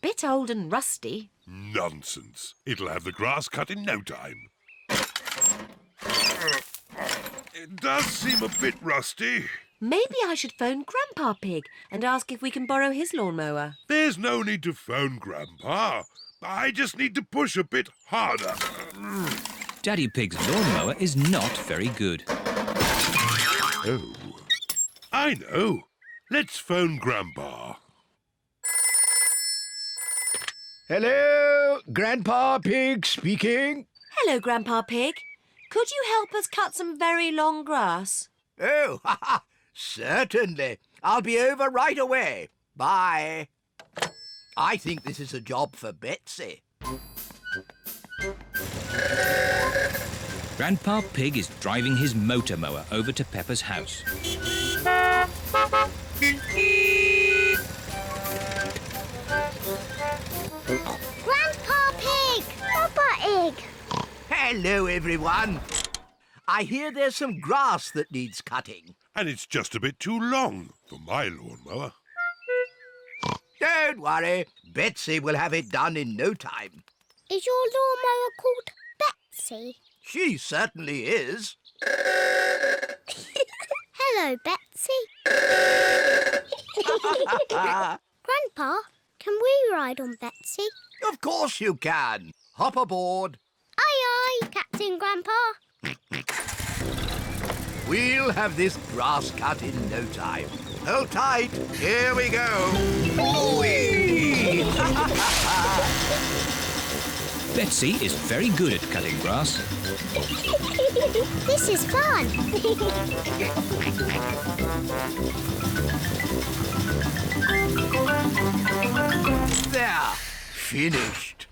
bit old and rusty. Nonsense. It'll have the grass cut in no time. It does seem a bit rusty. Maybe I should phone Grandpa Pig and ask if we can borrow his lawnmower. There's no need to phone Grandpa. I just need to push a bit harder. Daddy Pig's lawnmower is not very good. Oh, I know. Let's phone Grandpa. Hello, Grandpa Pig speaking. Hello, Grandpa Pig. Could you help us cut some very long grass? Oh, certainly. I'll be over right away. Bye. I think this is a job for Betsy. Grandpa Pig is driving his motor mower over to Peppa's house. Grandpa Pig! Peppa Pig! Hello, everyone. I hear there's some grass that needs cutting. And it's just a bit too long for my lawnmower. Don't worry. Betsy will have it done in no time. Is your lawnmower called Betsy? She certainly is. Hello, Betsy. Grandpa, can we ride on Betsy? Of course you can. Hop aboard. Aye, aye, Captain Grandpa. We'll have this grass cut in no time. Hold tight. Here we go. Whee! Betsy is very good at cutting grass. This is fun. There. Finished.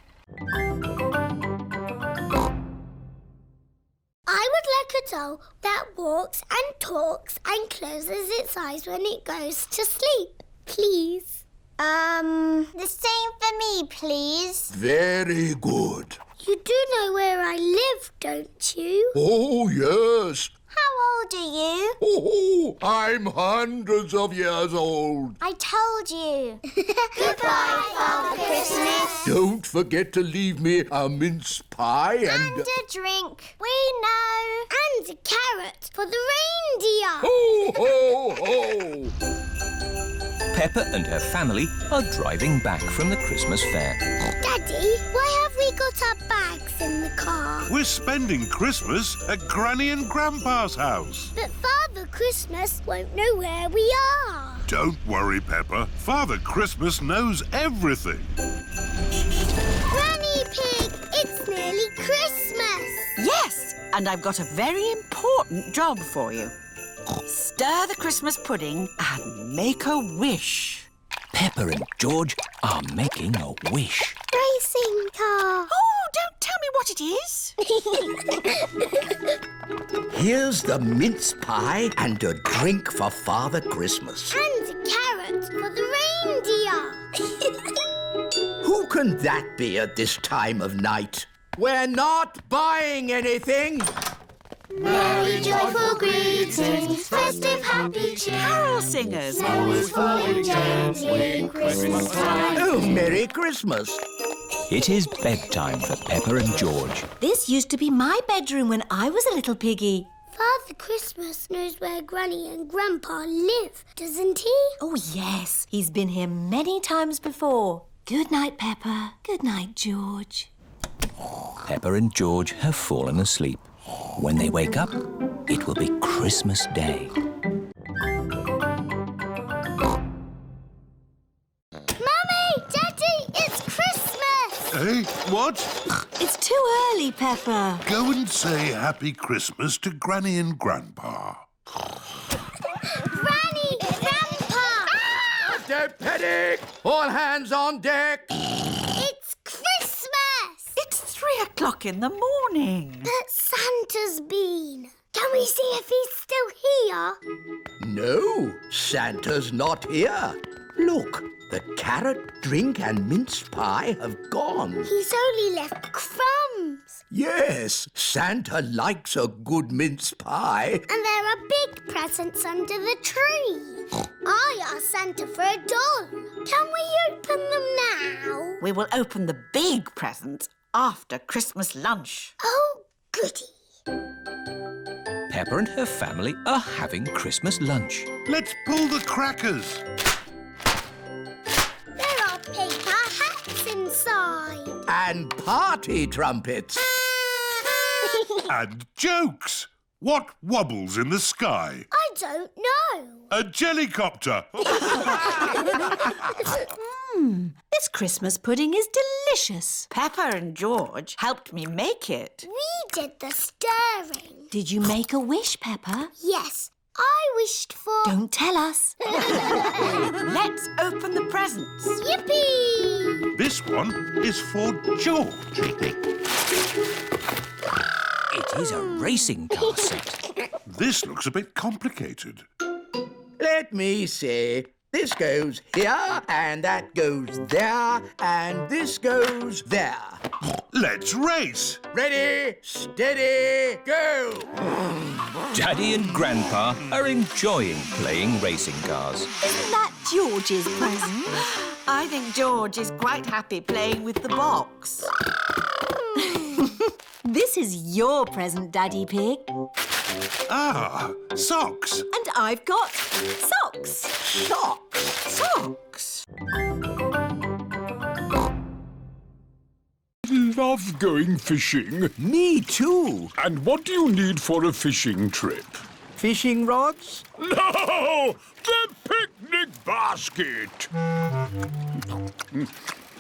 I would like a doll that walks and talks and closes its eyes when it goes to sleep, please. The same for me, please. Very good. You do know where I live, don't you? Oh, yes. How old are you? Oh, I'm hundreds of years old. I told you. Goodbye, Father Christmas. Don't forget to leave me a mince pie And a drink. We know. And a carrot for the reindeer. Ho, ho, ho! Peppa and her family are driving back from the Christmas fair. Daddy, why have we got our bags in the car? We're spending Christmas at Granny and Grandpa's house. But Father Christmas won't know where we are. Don't worry, Peppa. Father Christmas knows everything. Granny Pig, it's nearly Christmas. Yes, and I've got a very important job for you. Stir the Christmas pudding and make a wish. Peppa and George are making a wish. Racing car. Oh, don't tell me what it is. Here's the mince pie and a drink for Father Christmas. And a carrot for the reindeer. Who can that be at this time of night? We're not buying anything. Merry joyful greetings, festive happy cheer. Carol singers. Snow falling gently in Christmas time. Oh, Merry Christmas. It is bedtime for Peppa and George. This used to be my bedroom when I was a little piggy. Father Christmas knows where Granny and Grandpa live, doesn't he? Oh, yes. He's been here many times before. Good night, Peppa. Good night, George. Peppa and George have fallen asleep. When they wake up, it will be Christmas Day. Mummy! Daddy! It's Christmas! Hey, what? It's too early, Peppa. Go and say Happy Christmas to Granny and Grandpa. Granny! Grandpa! Don't panic! All hands on deck! It's Christmas! It's 3 o'clock in the morning. But Santa's been. Can we see if he's still here? No, Santa's not here. Look, the carrot drink and mince pie have gone. He's only left crumbs. Yes, Santa likes a good mince pie. And there are big presents under the tree. I asked Santa for a doll. Can we open them now? We will open the big presents after Christmas lunch. Oh, goody. Peppa and her family are having Christmas lunch. Let's pull the crackers. There are paper hats inside. And party trumpets. And jokes. What wobbles in the sky? I don't know. A jellycopter. This Christmas pudding is delicious. Peppa and George helped me make it. We did the stirring. Did you make a wish, Peppa? Yes, I wished for... Don't tell us. Let's open the presents. Yippee! This one is for George. It is a racing car set. This looks a bit complicated. Let me see. This goes here, and that goes there, and this goes there. Let's race. Ready, steady, go! Daddy and Grandpa are enjoying playing racing cars. Isn't that George's present? I think George is quite happy playing with the box. This is your present, Daddy Pig. Ah, socks. And I've got socks. Socks. Love going fishing. Me too. And what do you need for a fishing trip? Fishing rods? No! The picnic basket!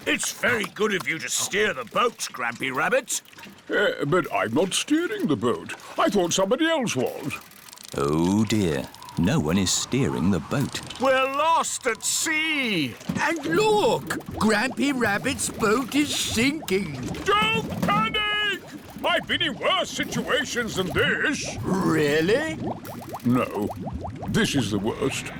It's very good of you to steer the boats, Grampy Rabbit. But I'm not steering the boat. I thought somebody else was. Oh dear, no one is steering the boat. We're lost at sea. And look! Grampy Rabbit's boat is sinking. Don't panic! I've been in worse situations than this. Really? No, this is the worst.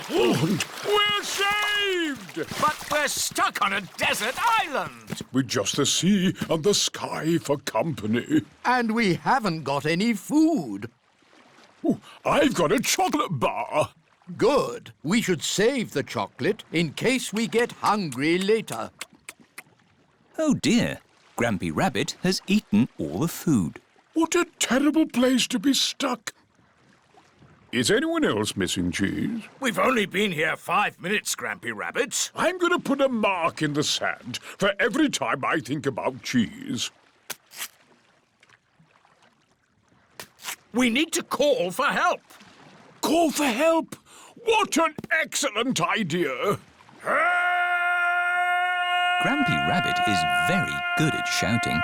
We're saved! But we're stuck on a desert island. With just the sea and the sky for company. And we haven't got any food. Ooh, I've got a chocolate bar. Good. We should save the chocolate in case we get hungry later. Oh dear, Grampy Rabbit has eaten all the food. What a terrible place to be stuck. Is anyone else missing cheese? We've only been here 5 minutes, Grampy Rabbit. I'm going to put a mark in the sand for every time I think about cheese. We need to call for help. Call for help? What an excellent idea! Grampy Rabbit is very good at shouting.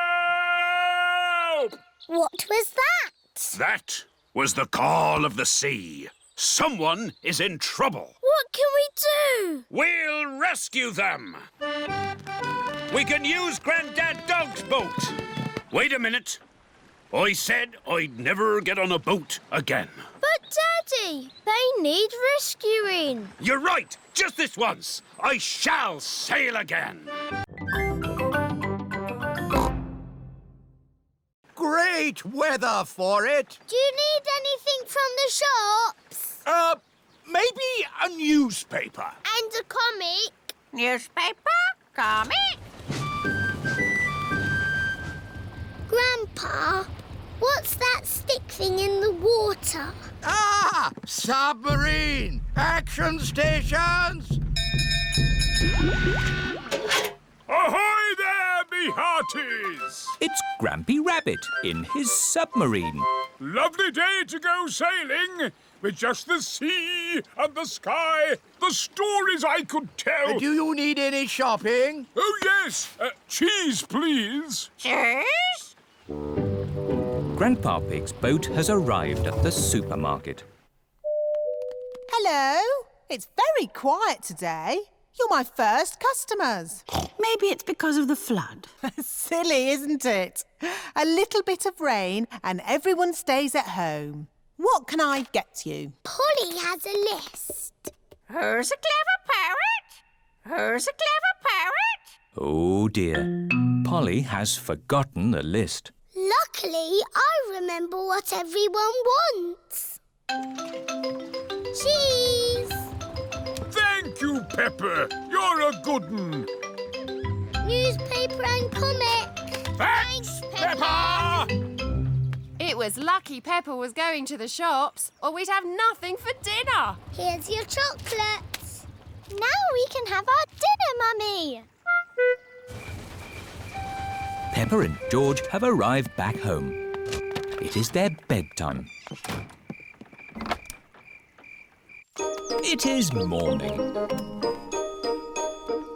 Help! What was that? That was the call of the sea. Someone is in trouble. What can we do? We'll rescue them. We can use Grandad Dog's boat. Wait a minute. I said I'd never get on a boat again. But, Daddy, they need rescuing. You're right. Just this once. I shall sail again. Great weather for it. Do you need anything from the shops? Maybe a newspaper. And a comic? Newspaper? Comic? Grandpa, what's that stick thing in the water? Ah! Submarine! Action stations! Ahoy there, me hearties! It's Grampy Rabbit in his submarine. Lovely day to go sailing with just the sea and the sky, the stories I could tell. Do you need any shopping? Oh, yes. Cheese, please. Cheese? Grandpa Pig's boat has arrived at the supermarket. Hello. It's very quiet today. You're my first customers. Maybe it's because of the flood. Silly, isn't it? A little bit of rain and everyone stays at home. What can I get you? Polly has a list. Who's a clever parrot? Who's a clever parrot? Oh dear, Polly has forgotten the list. Luckily, I remember what everyone wants. Cheese! Thank you, Pepper. You're a good un. Newspaper and comic. Thanks, Peppa! It was lucky Peppa was going to the shops, or we'd have nothing for dinner. Here's your chocolates. Now we can have our dinner, Mummy. Peppa and George have arrived back home. It is their bedtime. It is morning.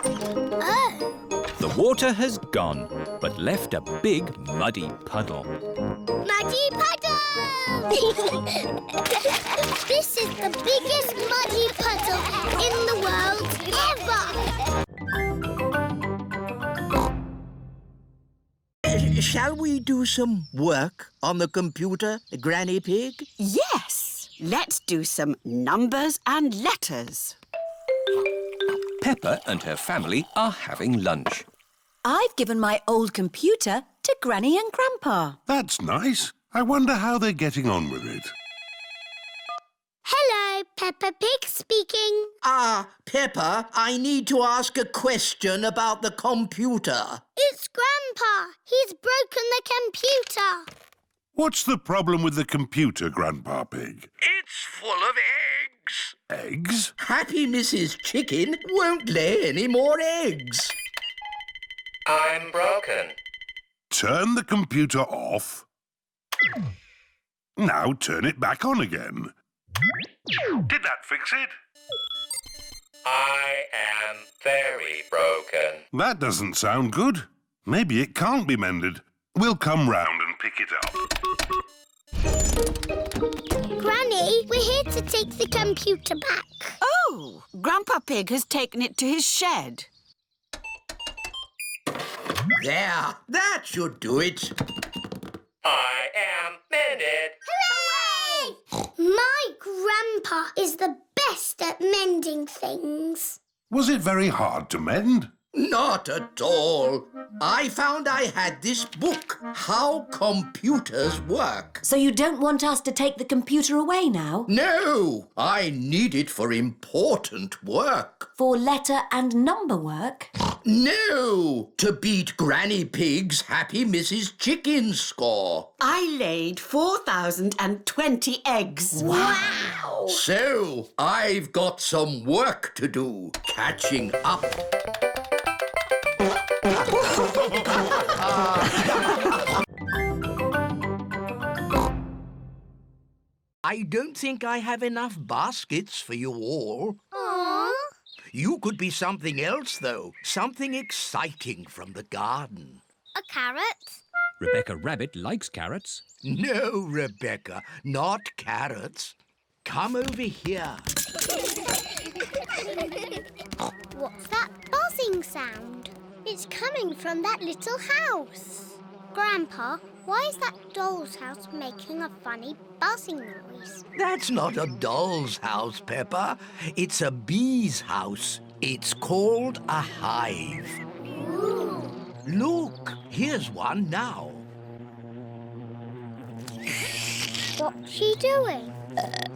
Oh. The water has gone, but left a big muddy puddle. Muddy puddle! This is the biggest muddy puddle in the world ever! Shall we do some work on the computer, Granny Pig? Yes, let's do some numbers and letters. Peppa and her family are having lunch. I've given my old computer to Granny and Grandpa. That's nice. I wonder how they're getting on with it. Hello, Peppa Pig speaking. Peppa, I need to ask a question about the computer. It's Grandpa. He's broken the computer. What's the problem with the computer, Grandpa Pig? It's full of eggs. Eggs? Happy Mrs. Chicken won't lay any more eggs. I'm broken. Turn the computer off. Now turn it back on again. Did that fix it? I am very broken. That doesn't sound good. Maybe it can't be mended. We'll come round and pick it up. Granny, we're here to take the computer back. Oh, Grandpa Pig has taken it to his shed. There, that should do it. I am mended. Hooray! My Grandpa is the best at mending things. Was it very hard to mend? Not at all. I found I had this book, How Computers Work. So you don't want us to take the computer away now? No, I need it for important work. For letter and number work? No, to beat Granny Pig's Happy Mrs. Chicken score. I laid 4,020 eggs. Wow! So, I've got some work to do, catching up. I don't think I have enough baskets for you all. Aww. You could be something else, though. Something exciting from the garden. A carrot? Rebecca Rabbit likes carrots. No, Rebecca, not carrots. Come over here. What's that buzzing sound? It's coming from that little house. Grandpa, why is that doll's house making a funny buzzing noise? That's not a doll's house, Peppa. It's a bee's house. It's called a hive. Ooh. Look, here's one now. What's she doing?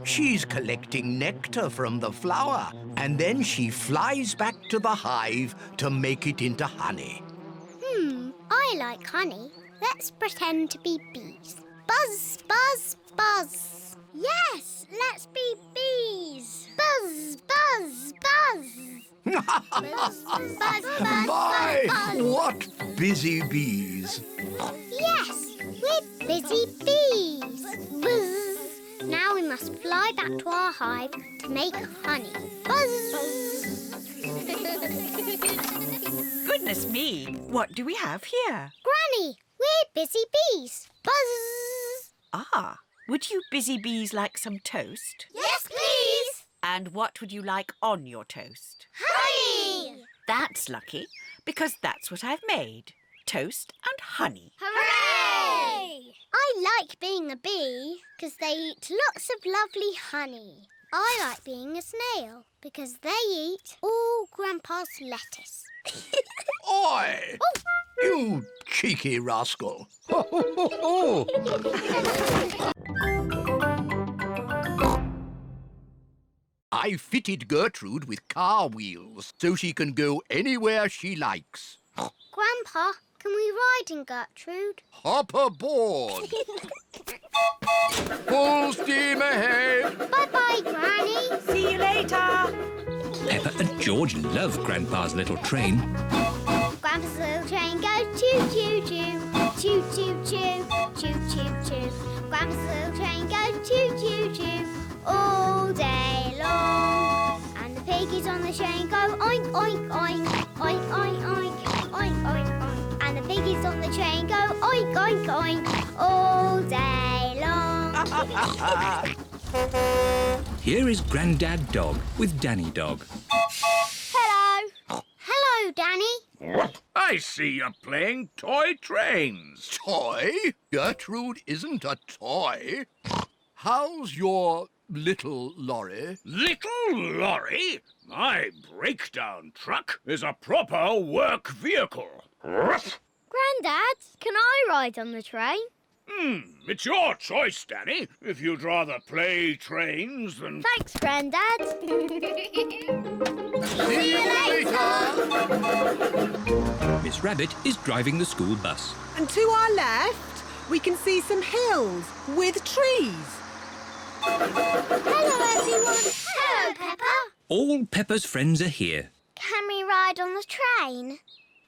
She's collecting nectar from the flower, and then she flies back to the hive to make it into honey. I like honey. Let's pretend to be bees. Buzz, buzz, buzz. Yes, let's be bees. Buzz, buzz, buzz. Buzz, buzz, buzz, My, buzz. what busy bees. Yes, we're busy bees. Buzz. Now we must fly back to our hive to make honey. Buzz. Goodness me, what do we have here? Granny, we're busy bees. Buzz. Ah, would you busy bees like some toast? Yes, please. And what would you like on your toast? Honey. That's lucky, because that's what I've made. Toast and honey. Hooray! I like being a bee because they eat lots of lovely honey. I like being a snail because they eat all Grandpa's lettuce. Oi! You cheeky rascal. I fitted Gertrude with car wheels so she can go anywhere she likes. Grandpa, can we ride in Gertrude? Hop aboard. Full steam ahead. Bye-bye, Granny. See you later. Peppa and George love Grandpa's little train. Grandpa's little train goes choo-choo-choo. Choo-choo-choo. Choo-choo-choo. Grandpa's little train goes choo-choo-choo all day long. And the piggies on the train go oink, oink, oink. Oink, oink, oink. Oink, oink, oink. And the piggies on the train go oink, oink, oink all day long. Here is Grandad Dog with Danny Dog. Hello. Hello, Danny. I see you're playing toy trains. Toy? Gertrude isn't a toy. How's your little lorry? Little lorry? My breakdown truck is a proper work vehicle. Grandad, can I ride on the train? It's your choice, Danny. If you'd rather play trains than... Thanks, Grandad. See you later. Miss Rabbit is driving the school bus. And to our left, we can see some hills with trees. Hello, everyone. Hello, Peppa. All Peppa's friends are here. Can we ride on the train?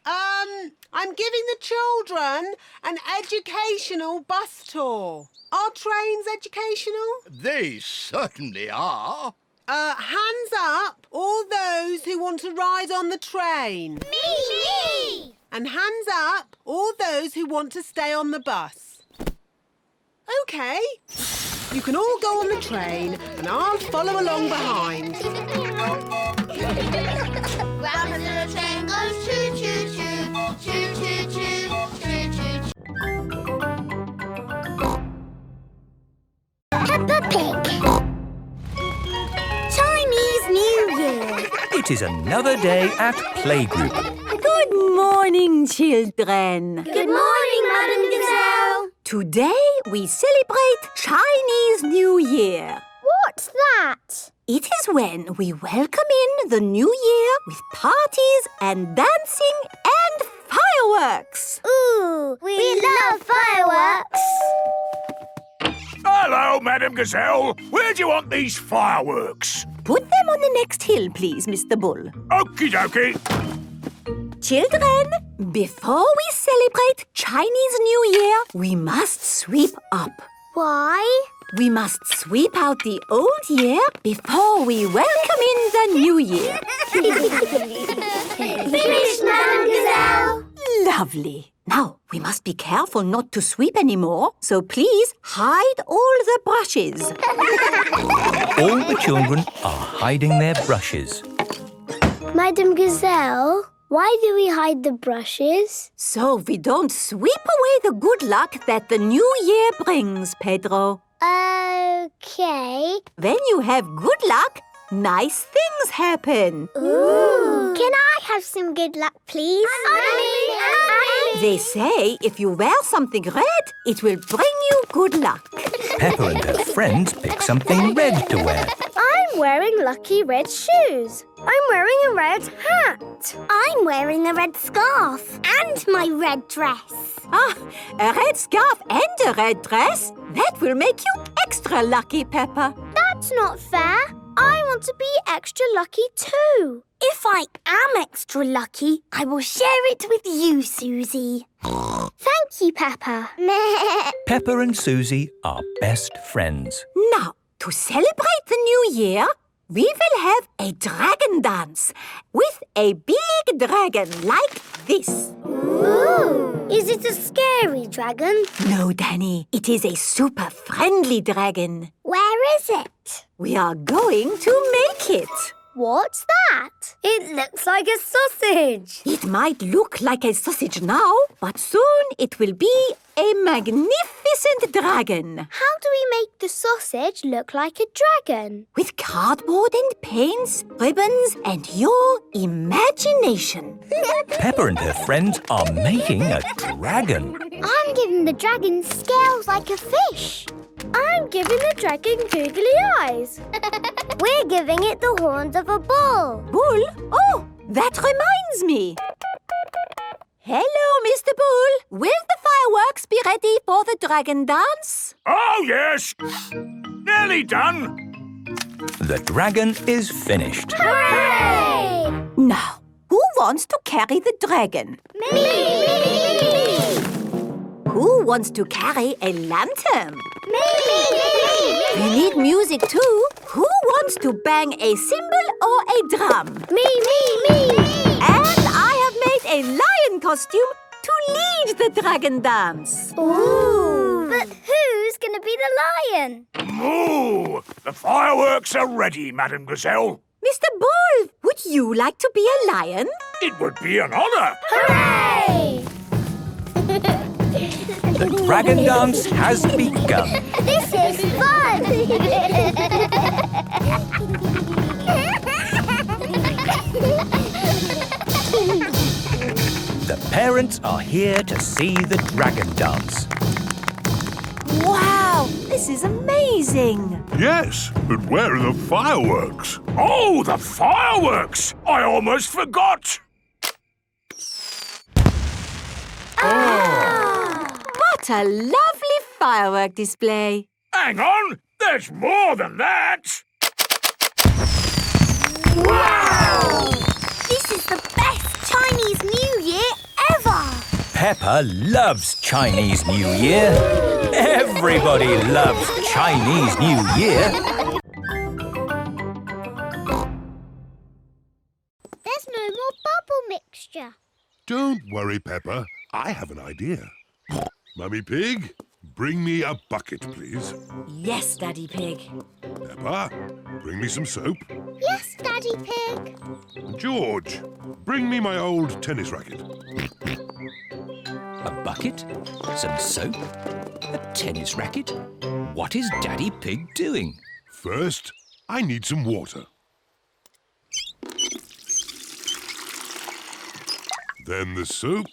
I'm giving the children an educational bus tour. Are trains educational? They certainly are. Hands up, all those who want to ride on the train. Me! And hands up, all those who want to stay on the bus. OK. You can all go on the train and I'll follow along behind. Grandpa's little train goes choo-choo-choo. Choo-choo-choo. Choo-choo-choo. Peppa Pig. Chinese New Year. It is another day at playgroup. Good morning, children. Good morning, Madam Gazelle. Today we celebrate Chinese New Year. What's that? It is when we welcome in the new year with parties and dancing and fireworks. Ooh, we love fireworks. Hello, Madam Gazelle. Where do you want these fireworks? Put them on the next hill, please, Mr. Bull. Okie dokie. Children, before we celebrate Chinese New Year, we must sweep up. Why? We must sweep out the old year before we welcome in the new year. Finished, Madam Gazelle. Lovely. Now, we must be careful not to sweep anymore, so please hide all the brushes. All the children are hiding their brushes. Madam Gazelle, why do we hide the brushes? So we don't sweep away the good luck that the new year brings, Pedro. Okay. When you have good luck, nice things happen. Ooh. Can I have some good luck, please? They say if you wear something red, it will bring you good luck. Peppa and her friends pick something red to wear. I'm wearing lucky red shoes. I'm wearing a red hat. I'm wearing a red scarf. And my red dress. Ah, a red scarf and a red dress? That will make you extra lucky, Peppa. That's not fair. I want to be extra lucky too. If I am extra lucky, I will share it with you, Susie. Thank you, Peppa. Peppa and Susie are best friends. Now, to celebrate the new year, we will have a dragon dance with a big dragon like this. Ooh, is it a scary dragon? No, Danny, it is a super friendly dragon. Where is it? We are going to make it. What's that? It looks like a sausage. It might look like a sausage now, but soon it will be a magnificent dragon. How do we make the sausage look like a dragon? With cardboard and paints, ribbons, and your imagination. Peppa and her friends are making a dragon. I'm giving the dragon scales like a fish. I'm giving the dragon googly eyes. We're giving it the horns of a bull. Bull? Oh, that reminds me. Hello, Mr. Bull. Will the fireworks be ready for the dragon dance? Oh, yes. Nearly done. The dragon is finished. Hooray! Now, who wants to carry the dragon? Me! Who wants to carry a lantern? Me! We need music too. Who wants to bang a cymbal or a drum? Me! And I have made a lion costume to lead the dragon dance. Ooh! But who's going to be the lion? Moo! The fireworks are ready, Madame Gazelle. Mr. Bull, would you like to be a lion? It would be an honour. Hooray! The dragon dance has begun. This is fun! The parents are here to see the dragon dance. Wow, this is amazing. Yes, but where are the fireworks? Oh, the fireworks! I almost forgot. What a lovely firework display. Hang on, there's more than that. Wow! This is the best Chinese New Year ever! Peppa loves Chinese New Year. Everybody loves Chinese New Year. There's no more bubble mixture. Don't worry, Peppa. I have an idea. Mummy Pig, bring me a bucket, please. Yes, Daddy Pig. Peppa, bring me some soap. Yes, Daddy Pig. George, bring me my old tennis racket. A bucket, some soap, a tennis racket. What is Daddy Pig doing? First, I need some water. Then the soap.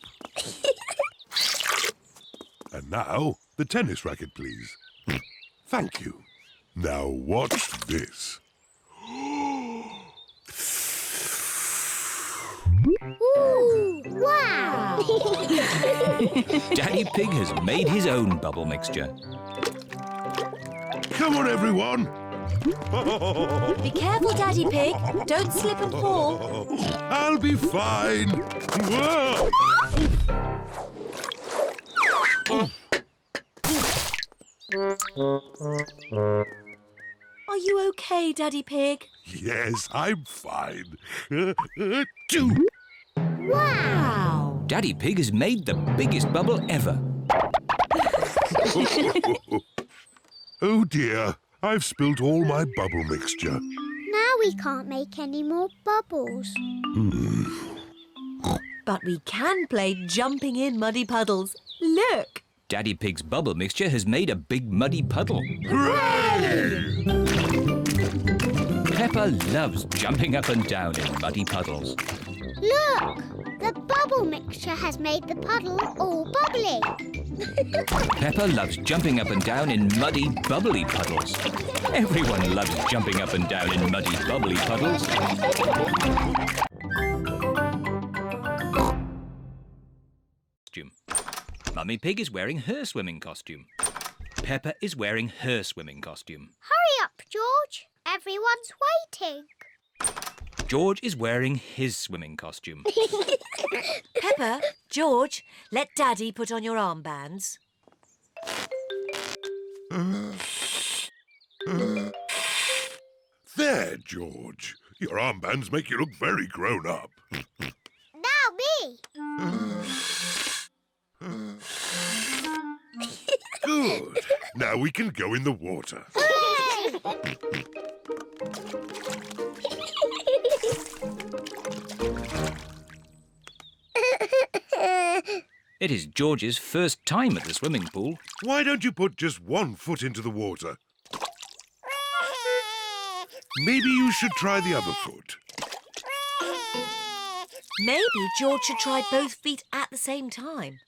And now, the tennis racket, please. Thank you. Now watch this. Ooh, wow! Daddy Pig has made his own bubble mixture. Come on, everyone. Be careful, Daddy Pig. Don't slip and fall. I'll be fine. Whoa. Are you okay, Daddy Pig? Yes, I'm fine. Wow! Daddy Pig has made the biggest bubble ever. Oh dear, I've spilt all my bubble mixture. Now we can't make any more bubbles. But we can play jumping in muddy puddles. Look! Daddy Pig's bubble mixture has made a big muddy puddle. Hooray! Peppa loves jumping up and down in muddy puddles. Look! The bubble mixture has made the puddle all bubbly. Peppa loves jumping up and down in muddy, bubbly puddles. Everyone loves jumping up and down in muddy, bubbly puddles. Mummy Pig is wearing her swimming costume. Peppa is wearing her swimming costume. Hurry up, George. Everyone's waiting. George is wearing his swimming costume. Peppa, George, let Daddy put on your armbands. There, George. Your armbands make you look very grown up. Now me. Good. Now we can go in the water. It is George's first time at the swimming pool. Why don't you put just one foot into the water? Maybe you should try the other foot. Maybe George should try both feet at the same time.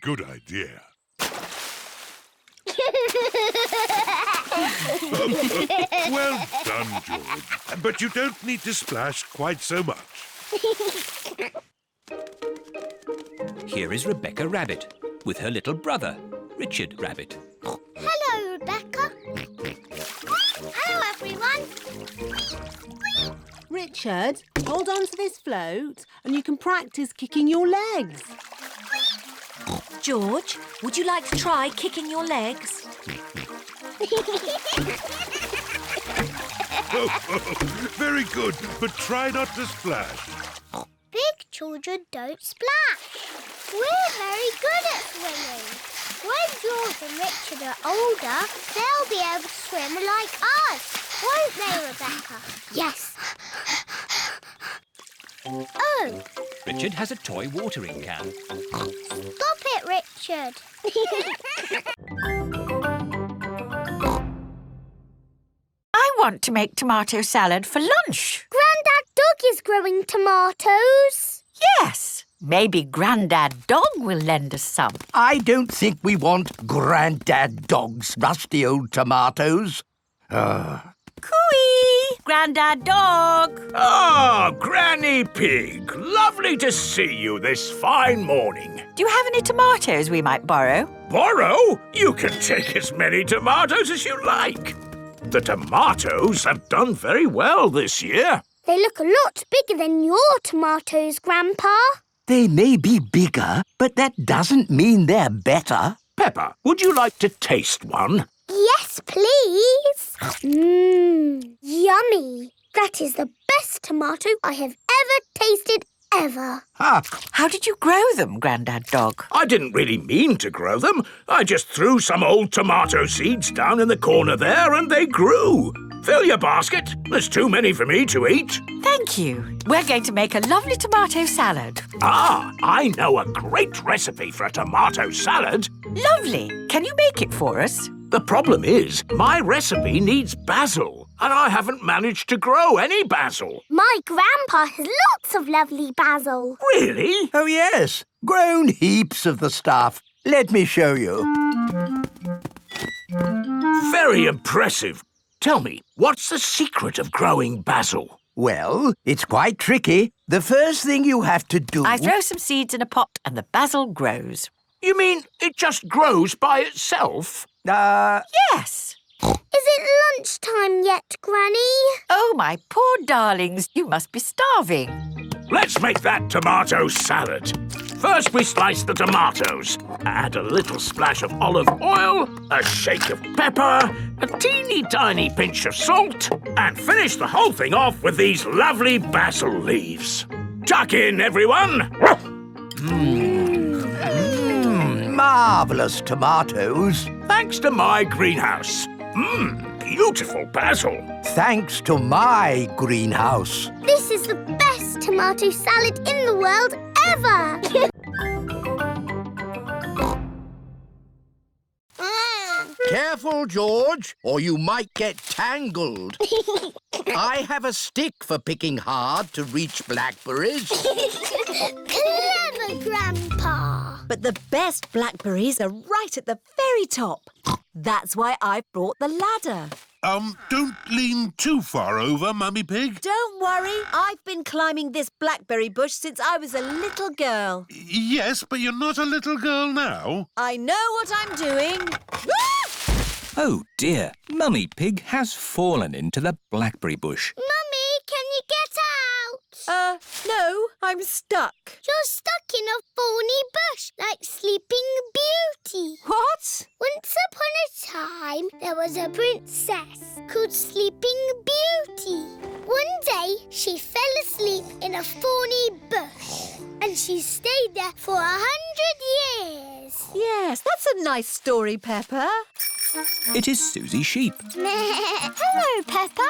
Good idea. Well done, George. But you don't need to splash quite so much. Here is Rebecca Rabbit with her little brother, Richard Rabbit. Hello, Rebecca. Hello, everyone. Richard, hold on to this float and you can practice kicking your legs. George, would you like to try kicking your legs? Very good, but try not to splash. Big children don't splash. We're very good at swimming. When George and Richard are older, they'll be able to swim like us. Won't they, Rebecca? Yes. Oh, Richard has a toy watering can. stop it, Richard. I want to make tomato salad for lunch. Grandad Dog is growing tomatoes. Yes. Maybe Grandad Dog will lend us some. I don't think we want Grandad Dog's rusty old tomatoes. Cooey! Grandad Dog! Ah, Granny Pig. Lovely to see you this fine morning. Do you have any tomatoes we might borrow? Borrow? You can take as many tomatoes as you like. The tomatoes have done very well this year. They look a lot bigger than your tomatoes, Grandpa. They may be bigger, but that doesn't mean they're better. Peppa, would you like to taste one? Yes, please. Yummy. That is the best tomato I have ever tasted ever. How did you grow them, Grandad Dog? I didn't really mean to grow them. I just threw some old tomato seeds down in the corner there and they grew. Fill your basket. There's too many for me to eat. Thank you. We're going to make a lovely tomato salad. Ah, I know a great recipe for a tomato salad. Lovely. Can you make it for us? The problem is, my recipe needs basil, and I haven't managed to grow any basil. My grandpa has lots of lovely basil. Really? Oh, yes. Grown heaps of the stuff. Let me show you. Very impressive. Tell me, what's the secret of growing basil? Well, it's quite tricky. The first thing you have to do... I throw some seeds in a pot and the basil grows. You mean it just grows by itself? Yes. Is it lunchtime yet, Granny? Oh, my poor darlings, you must be starving. Let's make that tomato salad. First, we slice the tomatoes. Add a little splash of olive oil, a shake of pepper, a teeny tiny pinch of salt, and finish the whole thing off with these lovely basil leaves. Tuck in, everyone. Marvellous tomatoes. Thanks to my greenhouse. Beautiful basil. Thanks to my greenhouse. This is the best tomato salad in the world ever. Careful, George, or you might get tangled. I have a stick for picking hard to reach blackberries. Clever, Grandpa. But the best blackberries are right at the very top. That's why I brought the ladder. Don't lean too far over, Mummy Pig. Don't worry, I've been climbing this blackberry bush since I was a little girl. Yes, but you're not a little girl now. I know what I'm doing. Oh dear, Mummy Pig has fallen into the blackberry bush. Mummy, can you get out? No, I'm stuck. You're stuck in a thorny bush like Sleeping Beauty. What? Once upon a time, there was a princess called Sleeping Beauty. One day, she fell asleep in a thorny bush, and she stayed there for 100 years. Yes, that's a nice story, Peppa. It is Susie Sheep. Hello, Peppa.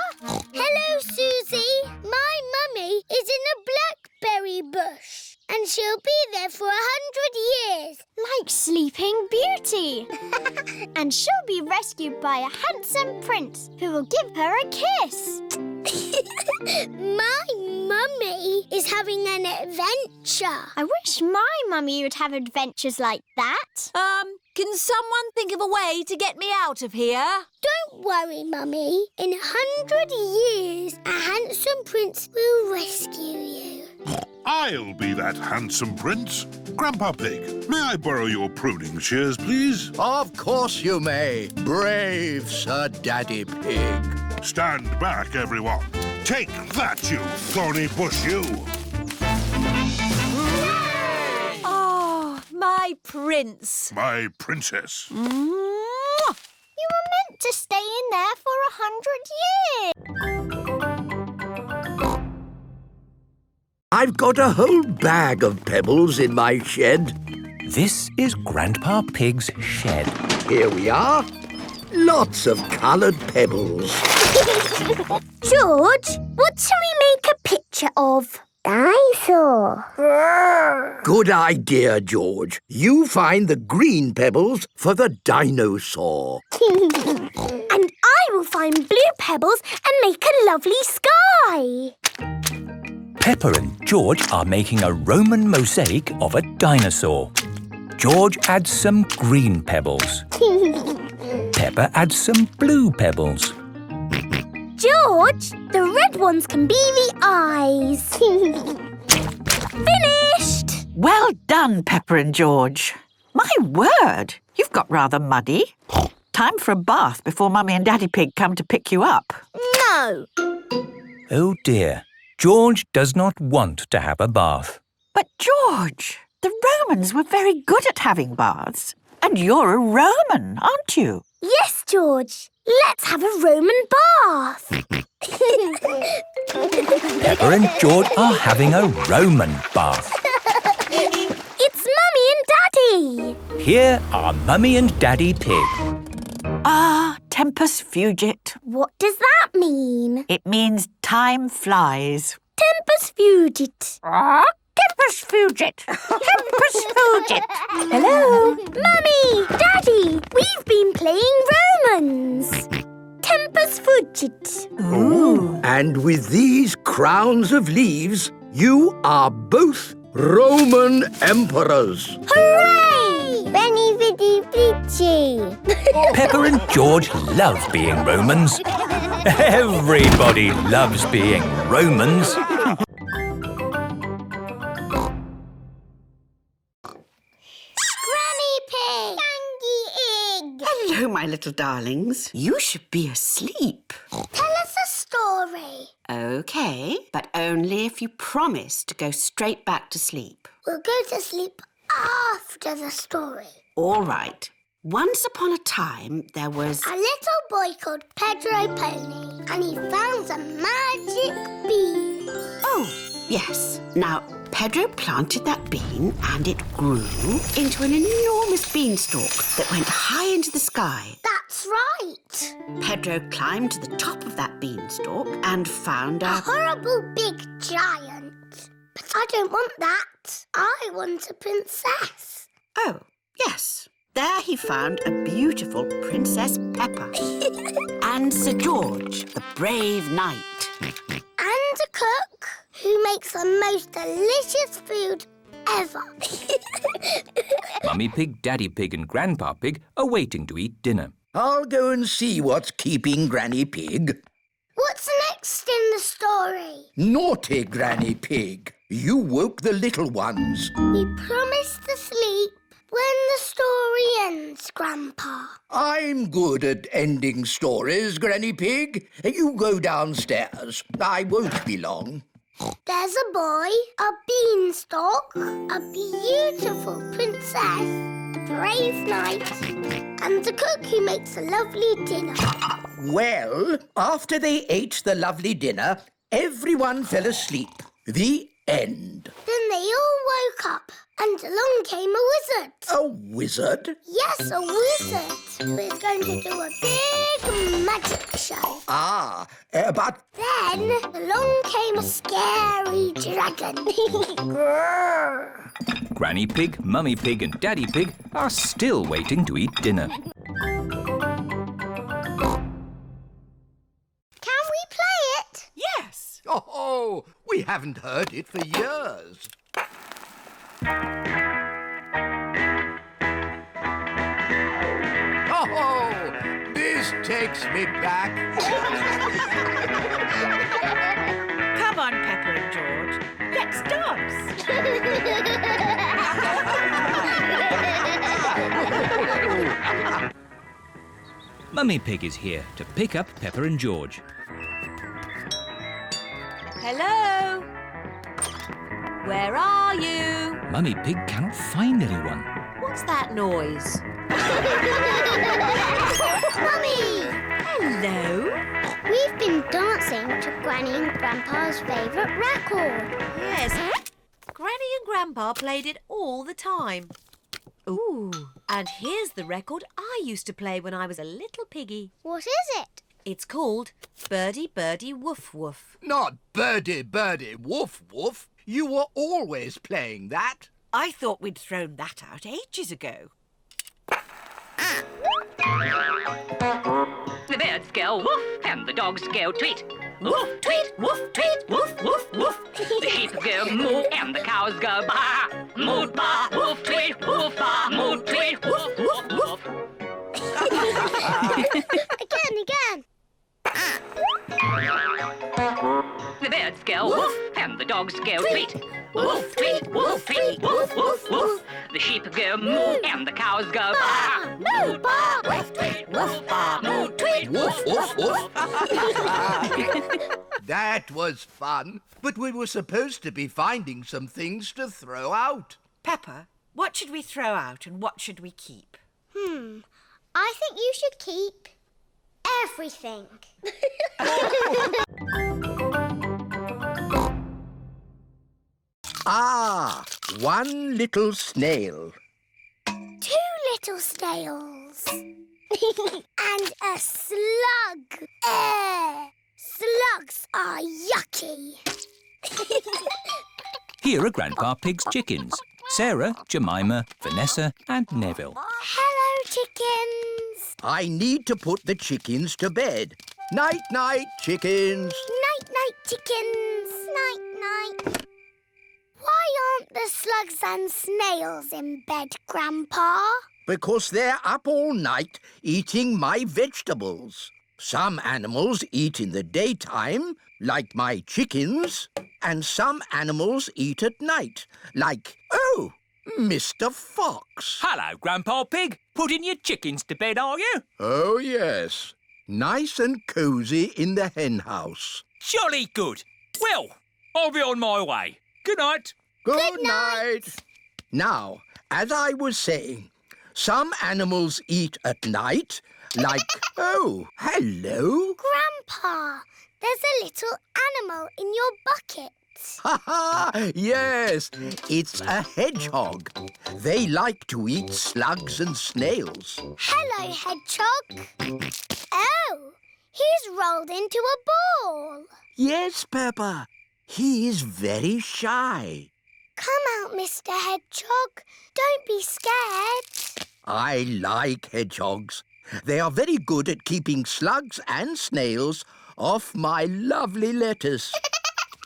Hello, Susie. My mummy is in a blackberry bush, and she'll be there for 100 years. Like Sleeping Beauty. And she'll be rescued by a handsome prince who will give her a kiss. My mummy is having an adventure. I wish my mummy would have adventures like that. Can someone think of a way to get me out of here? Don't Don't worry, Mummy. In 100 years, a handsome prince will rescue you. I'll be that handsome prince. Grandpa Pig, may I borrow your pruning shears, please? Of course you may, brave Sir Daddy Pig. Stand back, everyone. Take that, you thorny bush, you! Oh, my prince. My princess. You were meant to stay in there for 100 years. I've got a whole bag of pebbles in my shed. This is Grandpa Pig's shed. Here we are. Lots of coloured pebbles. George, what shall we make a picture of? Dinosaur. Good idea, George. You find the green pebbles for the dinosaur. And I will find blue pebbles and make a lovely sky. Peppa and George are making a Roman mosaic of a dinosaur. George adds some green pebbles. Peppa adds some blue pebbles. George, the red ones can be the eyes. Finished! Well done, Peppa and George. My word, you've got rather muddy. Time for a bath before Mummy and Daddy Pig come to pick you up. No. Oh dear, George does not want to have a bath. But George, the Romans were very good at having baths. And you're a Roman, aren't you? Yes, George. Let's have a Roman bath. Peppa and George are having a Roman bath. It's Mummy and Daddy. Here are Mummy and Daddy Pig. Ah, tempus fugit. What does that mean? It means time flies. Tempus fugit. Tempus fugit. Tempus fugit. Hello? Mummy, Daddy, we've been playing Romans. Tempus fugit. Ooh. And with these crowns of leaves, you are both Roman emperors. Hooray! Benny Viddy Vici. Peppa and George love being Romans. Everybody loves being Romans. Hello, my little darlings. You should be asleep. Tell us a story. OK, but only if you promise to go straight back to sleep. We'll go to sleep after the story. All right. Once upon a time, there was... a little boy called Pedro Pony, and he found a magic bean. Oh, yes. Now, Pedro planted that bean and it grew into an enormous beanstalk that went high into the sky. That's right. Pedro climbed to the top of that beanstalk and found A horrible big giant. But I don't want that. I want a princess. Oh, yes. There he found a beautiful Princess Peppa and Sir George, the brave knight. And a cook who makes the most delicious food ever. Mummy Pig, Daddy Pig and Grandpa Pig are waiting to eat dinner. I'll go and see what's keeping Granny Pig. What's next in the story? Naughty Granny Pig. You woke the little ones. We promised to sleep when the story ends, Grandpa. I'm good at ending stories, Granny Pig. You go downstairs. I won't be long. There's a boy, a beanstalk, a beautiful princess, a brave knight, and a cook who makes a lovely dinner. Well, after they ate the lovely dinner, everyone fell asleep. The end. Then they all woke up, and along came a wizard. A wizard? Yes, a wizard who is going to do a big magic show. But... Then along came a scary dragon. Granny Pig, Mummy Pig and Daddy Pig are still waiting to eat dinner. Can we play it? Yes. Oh, we haven't heard it for years. Oh, this takes me back. Come on, Peppa and George. Let's dance. Mummy Pig is here to pick up Peppa and George. Hello? Where are you? Mummy Pig cannot find anyone. What's that noise? Mummy! Hello? We've been dancing to Granny and Grandpa's favourite record. Yes. Granny and Grandpa played it all the time. Ooh, and here's the record I used to play when I was a little piggy. What is it? It's called Birdie Birdie Woof Woof. Not birdie, birdie, woof, woof. You were always playing that. I thought we'd thrown that out ages ago. The birds go woof and the dogs go tweet. Woof, tweet, woof, tweet, woof, woof, woof. The sheep go moo and the cows go baa. Moo, baa, woof, tweet, woof, baa, moo, tweet, woof, woof, woof. Again. The birds go woof and the dogs go tweet. Woof, tweet, woof, tweet, woof, woof, woof. The sheep go moo and the cows go baa. Moo, baa, woof, tweet, woof, baa, moo, tweet, Woof, woof, woof. That was fun, but we were supposed to be finding some things to throw out. Peppa, what should we throw out and what should we keep? I think you should keep everything. Ah, one little snail. 2 little snails. And a slug. Slugs are yucky. Here are Grandpa Pig's chickens. Sarah, Jemima, Vanessa and Neville. Hello, chickens. I need to put the chickens to bed. Night, night, chickens. Night, night, chickens. Night, night. Why aren't the slugs and snails in bed, Grandpa? Because they're up all night eating my vegetables. Some animals eat in the daytime, like my chickens, and some animals eat at night, like, Mr. Fox. Hello, Grandpa Pig. Putting your chickens to bed, are you? Oh, yes. Nice and cosy in the hen house. Jolly good. Well, I'll be on my way. Good night. Good night. Now, as I was saying, some animals eat at night, like, hello. Grandpa, there's a little animal in your bucket. Ha ha! Yes, it's a hedgehog. They like to eat slugs and snails. Hello, Hedgehog. Oh, he's rolled into a ball. Yes, Peppa. He is very shy. Come out, Mr. Hedgehog. Don't be scared. I like hedgehogs. They are very good at keeping slugs and snails off my lovely lettuce.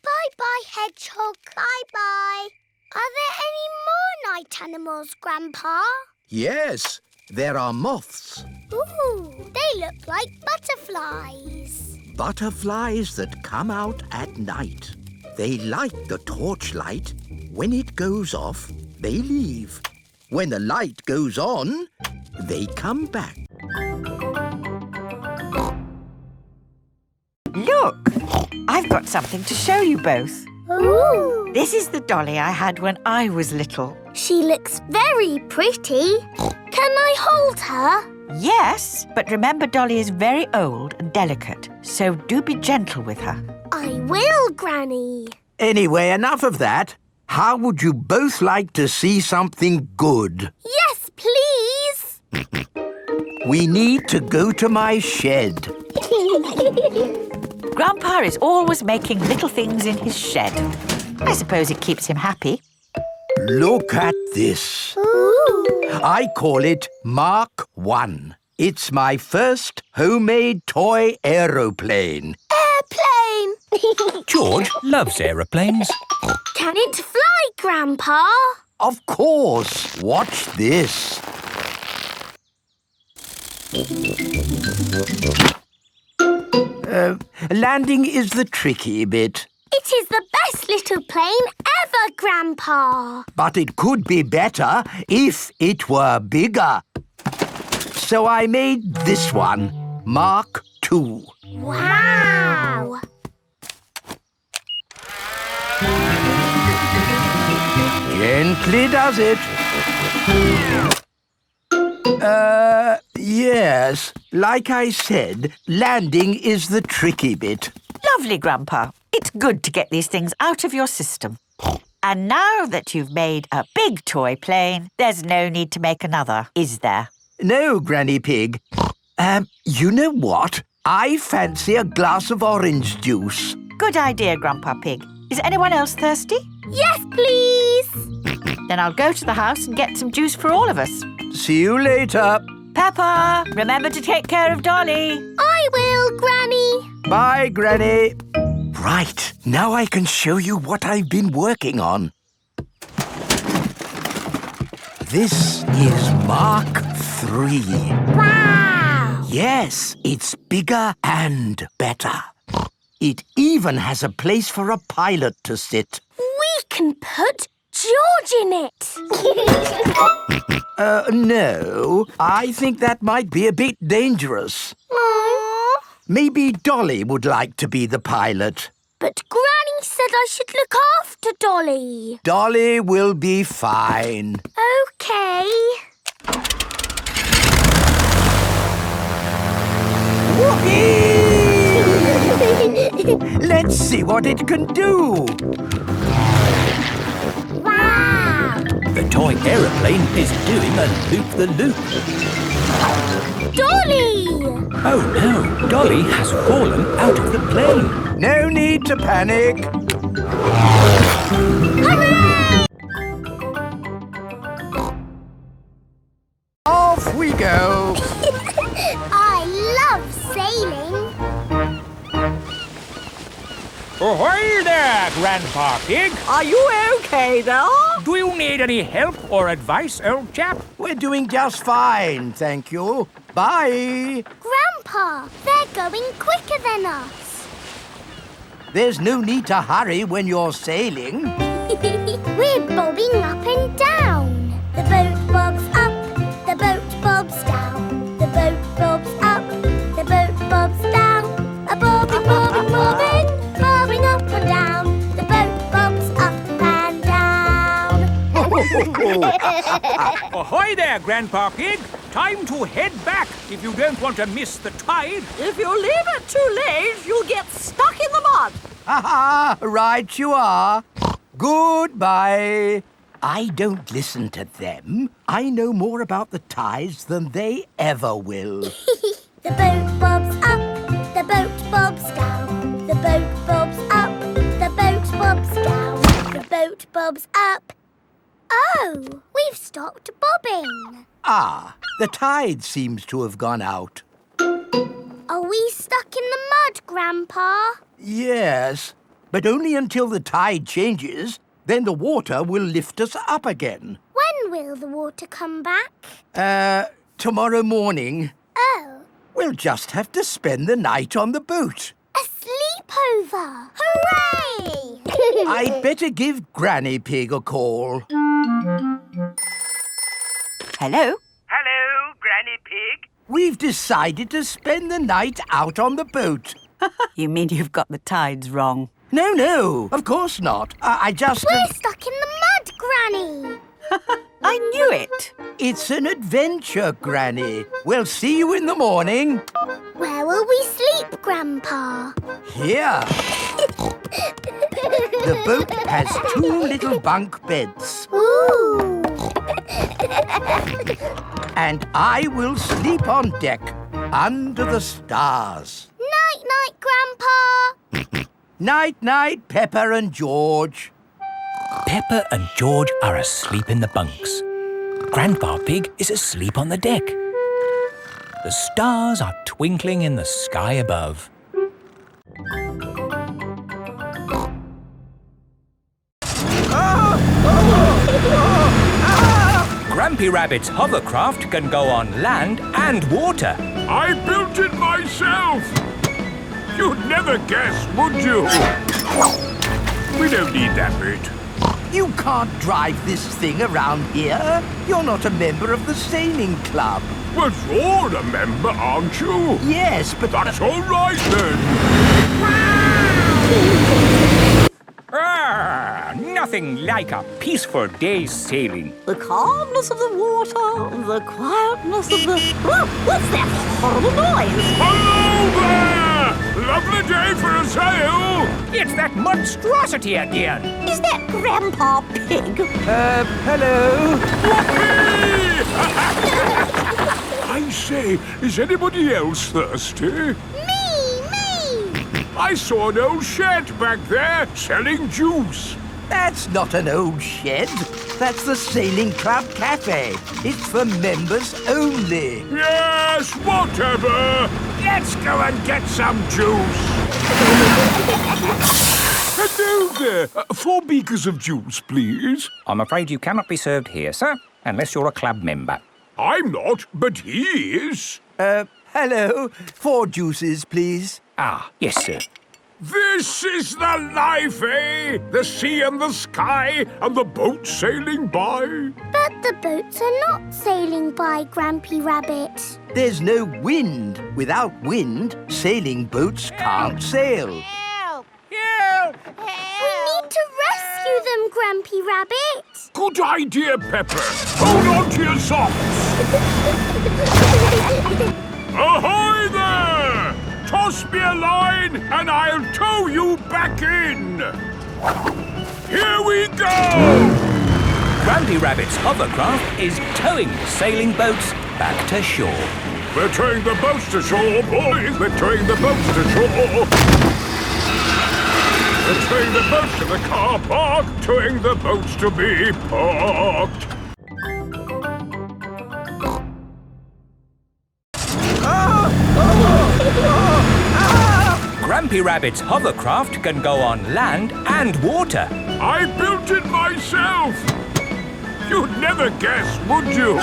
Bye-bye, Hedgehog. Bye-bye. Are there any more night animals, Grandpa? Yes, there are moths. Ooh, they look like butterflies. Butterflies that come out at night. They like the torchlight. When it goes off, they leave. When the light goes on, they come back. Look! I've got something to show you both. Ooh! This is the dolly I had when I was little. She looks very pretty. Can I hold her? Yes, but remember Dolly is very old and delicate, so do be gentle with her. I will, Granny. Anyway, enough of that. How would you both like to see something good? Yes, please. We need to go to my shed. Grandpa is always making little things in his shed. I suppose it keeps him happy. Look at this. Ooh. I call it Mark 1. It's my first homemade toy aeroplane. Airplane. George loves aeroplanes. Can it fly, Grandpa? Of course. Watch this. Landing is the tricky bit. It is the best little plane ever, Grandpa. But it could be better if it were bigger. So I made this one, Mark II. Wow! Gently does it. Yes. Like I said, landing is the tricky bit. Lovely, Grandpa. It's good to get these things out of your system. And now that you've made a big toy plane, there's no need to make another, is there? No, Granny Pig. You know what? I fancy a glass of orange juice. Good idea, Grandpa Pig. Is anyone else thirsty? Yes, please. Then I'll go to the house and get some juice for all of us. See you later. Peppa, remember to take care of Dolly. I will, Granny. Bye, Granny. Right, now I can show you what I've been working on. This is Mark III. Wow! Yes, it's bigger and better. It even has a place for a pilot to sit. We can put George in it. No. I think that might be a bit dangerous. Aww. Maybe Dolly would like to be the pilot. But Granny said I should look after Dolly. Dolly will be fine. OK. Whoopee! Let's see what it can do. Wow! The toy aeroplane is doing a loop-the-loop. Dolly! Oh no, Dolly has fallen out of the plane. No need to panic. Hooray! Off we go. I love sailing. Ahoy there, Grandpa Pig. Are you OK there? Do you need any help or advice, old chap? We're doing just fine, thank you. Bye. Grandpa, they're going quicker than us. There's no need to hurry when you're sailing. We're bobbing up and down. The boat bobs up, the boat bobs down. The boat bobs up, the boat bobs down. A bobbing, bobbing, bobbing, bobbing up and down. The boat bobs up and down. Ahoy there, Grandpa Pig. Time to head back if you don't want to miss the tide. If you leave it too late, you'll get stuck in the mud. Ha-ha, right you are. Goodbye. I don't listen to them. I know more about the tides than they ever will. The boat bobs up, the boat bobs down. The boat bobs up, the boat bobs down. The boat bobs up. Oh, we've stopped bobbing. Ah, the tide seems to have gone out. Are we stuck in the mud, Grandpa? Yes, but only until the tide changes. Then the water will lift us up again. When will the water come back? Tomorrow morning. Oh. We'll just have to spend the night on the boat. A sleepover! Hooray! I'd better give Granny Pig a call. Hello? Hello, Granny Pig. We've decided to spend the night out on the boat. You mean you've got the tides wrong? No, of course not. I just... We're stuck in the mud, Granny. I knew it. It's an adventure, Granny. We'll see you in the morning. Where will we sleep, Grandpa? Here. The boat has 2 little bunk beds. Ooh. And I will sleep on deck, under the stars. Night-night, Grandpa. Night-night, Peppa and George. Peppa and George are asleep in the bunks. Grandpa Pig is asleep on the deck. The stars are twinkling in the sky above. Grampy Rabbit's hovercraft can go on land and water. I built it myself. You'd never guess, would you? We don't need that bit. You can't drive this thing around here. You're not a member of the sailing club. But you're a member, aren't you? Yes, but... That's all right, then. Nothing like a peaceful day's sailing. The calmness of the water, the quietness of the... Oh, what's that horrible noise? Hello there! Lovely day for a sail. It's that monstrosity again. Is that Grandpa Pig? Hello? I say, is anybody else thirsty? Me! I saw an old shed back there selling juice. That's not an old shed. That's the Sailing Club Cafe. It's for members only. Yes, whatever. Let's go and get some juice. Hello there. 4 beakers of juice, please. I'm afraid you cannot be served here, sir, unless you're a club member. I'm not, but he is. Hello. 4 juices, please. Ah, yes, sir. This is the life, eh? The sea and the sky and the boat sailing by. But the boats are not sailing by, Grampy Rabbit. There's no wind. Without wind, sailing boats can't sail. Help! We need to rescue them, Grampy Rabbit. Good idea, Pepper. Hold on to your socks. Ahoy there! Toss me a line and I'll tow you back in. Here we go! Grampy Rabbit's hovercraft is towing the sailing boats back to shore. We're towing the boats to shore, boys. We're towing the boats to shore. We're towing the boats to the car park, towing the boats to be parked. Grampy Rabbit's hovercraft can go on land and water. I built it myself. You'd never guess, would you?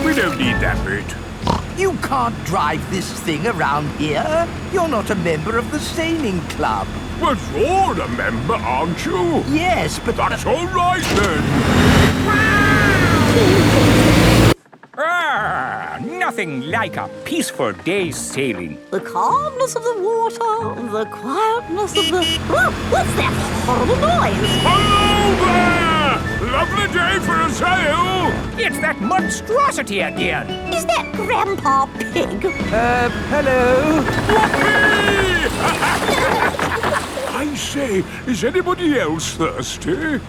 We don't need that bit. You can't drive this thing around here. You're not a member of the sailing club. But you're a member, aren't you? Yes, but... That's all right, then. Nothing like a peaceful day's sailing. The calmness of the water, the quietness of the... Oh, what's that horrible noise? Hello there! Lovely day for a sail. It's that monstrosity again. Is that Grandpa Pig? Hello? I say, is anybody else thirsty?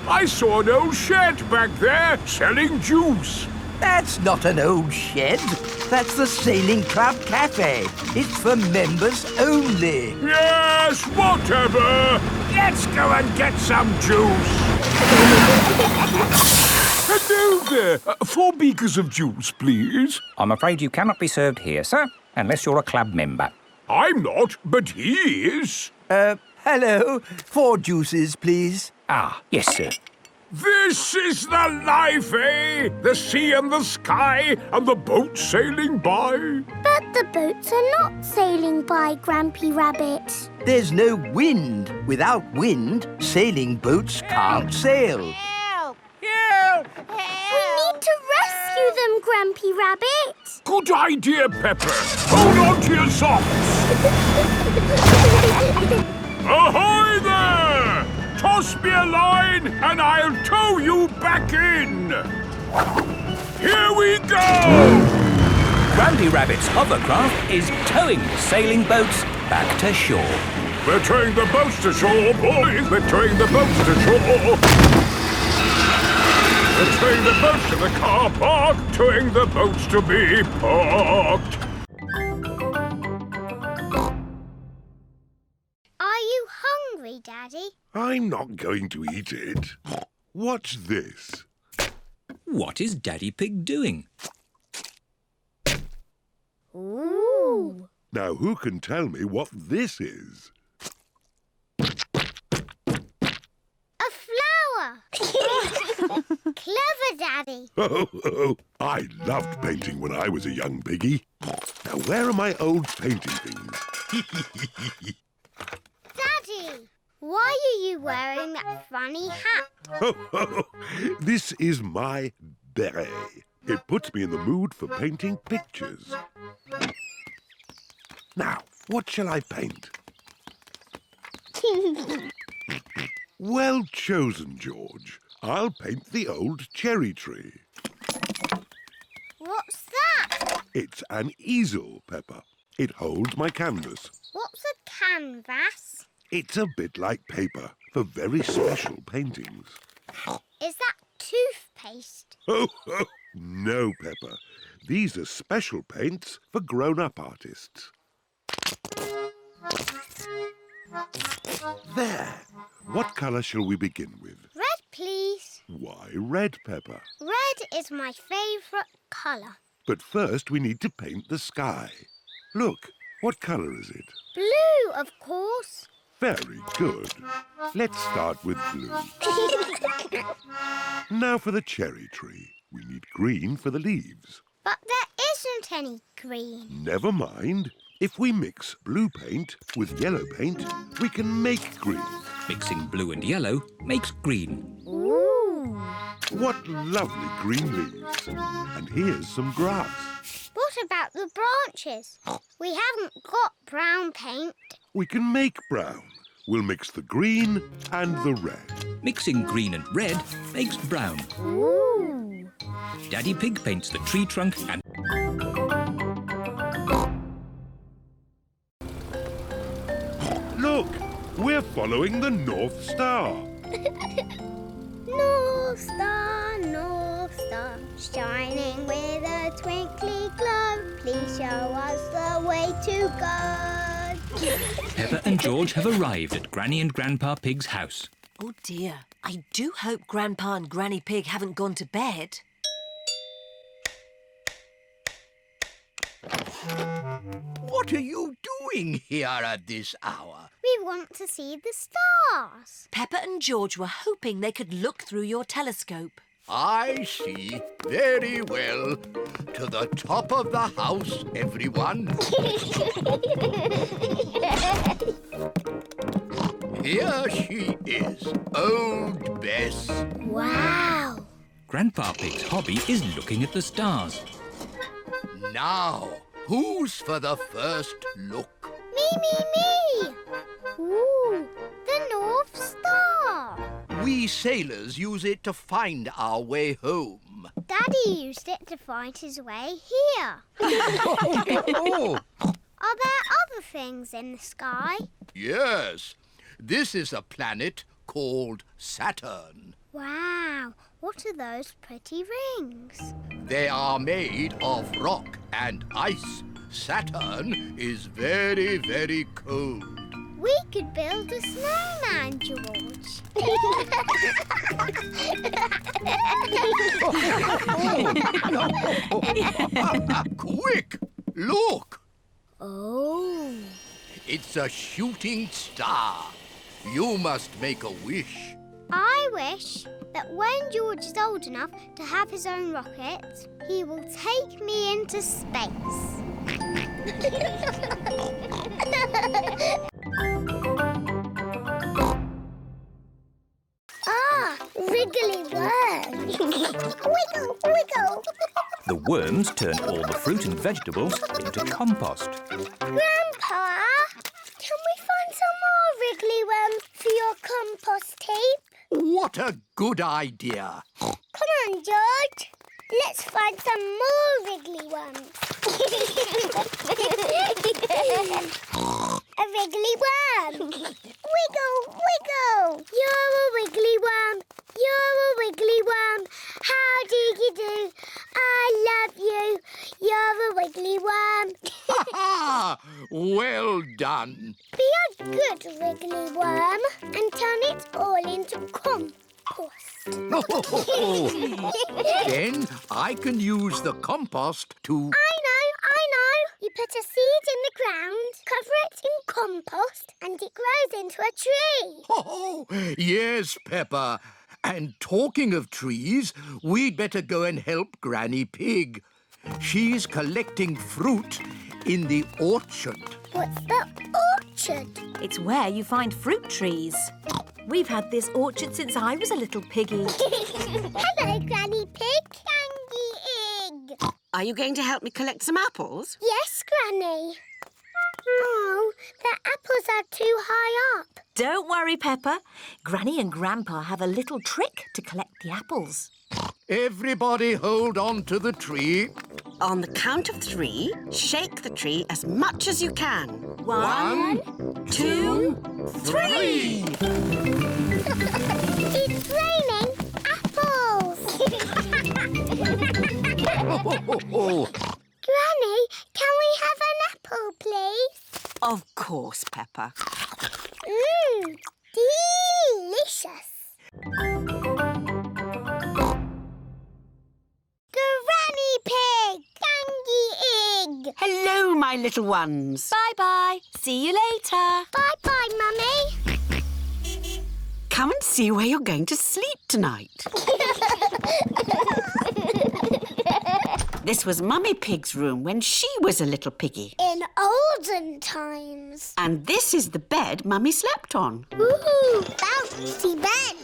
I saw an old shed back there selling juice. That's not an old shed. That's the Sailing Club Cafe. It's for members only. Yes, whatever. Let's go and get some juice. Hello there. 4 beakers of juice, please. I'm afraid you cannot be served here, sir, unless you're a club member. I'm not, but he is. Hello. 4 juices, please. Ah, yes, sir. This is the life, eh? The sea and the sky and the boat sailing by. But the boats are not sailing by, Grampy Rabbit. There's no wind. Without wind, sailing boats can't sail. Help! We need to rescue them, Grampy Rabbit. Good idea, Pepper. Hold on to your socks. Ahoy there! Toss me a line and I'll tow you back in. Here we go! Grampy Rabbit's hovercraft is towing the sailing boats back to shore. We're towing the boats to shore, boys. We're towing the boats to shore. We're towing the boats to the car park, towing the boats to be parked. Are you hungry, Daddy? I'm not going to eat it. What's this? What is Daddy Pig doing? Ooh. Now, who can tell me what this is? A flower. Daddy. I loved painting when I was a young piggy. Now, where are my old painting things? Daddy, why are you wearing that funny hat? This is my beret. It puts me in the mood for painting pictures. Now, what shall I paint? Well chosen, George. I'll paint the old cherry tree. What's that? It's an easel, Peppa. It holds my canvas. What's a canvas? It's a bit like paper for very special paintings. Is that toothpaste? No, Peppa. These are special paints for grown-up artists. There. What colour shall we begin with? Red, please. Why red, Peppa? Red is my favourite colour. But first we need to paint the sky. Look, what colour is it? Blue, of course. Very good. Let's start with blue. Now for the cherry tree. We need green for the leaves. But there isn't any green. Never mind. If we mix blue paint with yellow paint, we can make green. Mixing blue and yellow makes green. Ooh. What lovely green leaves. And here's some grass. What about the branches? We haven't got brown paint. We can make brown. We'll mix the green and the red. Mixing green and red makes brown. Ooh. Daddy Pig paints the tree trunk and... Look, we're following the North Star. North Star, shining with a twinkly glow. Please show us the way to go. Peppa and George have arrived at Granny and Grandpa Pig's house. Oh dear, I do hope Grandpa and Granny Pig haven't gone to bed. What are you doing here at this hour? We want to see the stars. Peppa and George were hoping they could look through your telescope. I see. Very well. To the top of the house, everyone. Here she is, old Bess. Wow. Grandpa Pig's hobby is looking at the stars. Now, who's for the first look? Me. Ooh, the North Star. We sailors use it to find our way home. Daddy used it to find his way here. Oh. Are there other things in the sky? Yes. This is a planet called Saturn. Wow, what are those pretty rings? They are made of rock and ice. Saturn is very, very cold. We could build a snowman, George. Quick! Look! Oh. It's a shooting star. You must make a wish. I wish that when George is old enough to have his own rocket, he will take me into space. Wriggly worm. Wiggle, wiggle. The worms turn all the fruit and vegetables into compost. Grandpa, can we find some more wriggly worms for your compost heap? What a good idea. Come on, George. Let's find some more wriggly worms. A wriggly worm. Wiggle, wiggle. You're a wiggly worm. You're a wiggly worm. How do you do? I love you. You're a wiggly worm. Ha ha! Well done. Be a good wiggly worm and turn it all into compost. Then I can use the compost to... I know. You put a seed in the ground, cover it in compost, and it grows into a tree. Oh, yes, Peppa. And talking of trees, we'd better go and help Granny Pig. She's collecting fruit in the orchard. What's the orchard? It's where you find fruit trees. We've had this orchard since I was a little piggy. Hello, Granny Pig. Candy egg. Are you going to help me collect some apples? Yes, Granny. Oh, the apples are too high up. Don't worry, Peppa. Granny and Grandpa have a little trick to collect the apples. Everybody hold on to the tree. On the count of 3, shake the tree as much as you can. 1, 2, 3! It's raining apples. Granny, can we have an apple, please? Of course, Peppa. Delicious. Granny Pig, candy egg. Hello, my little ones. Bye-bye. See you later. Bye-bye, Mummy. Come and see where you're going to sleep tonight. This was Mummy Pig's room when she was a little piggy. In olden times. And this is the bed Mummy slept on. Ooh, bouncy bed.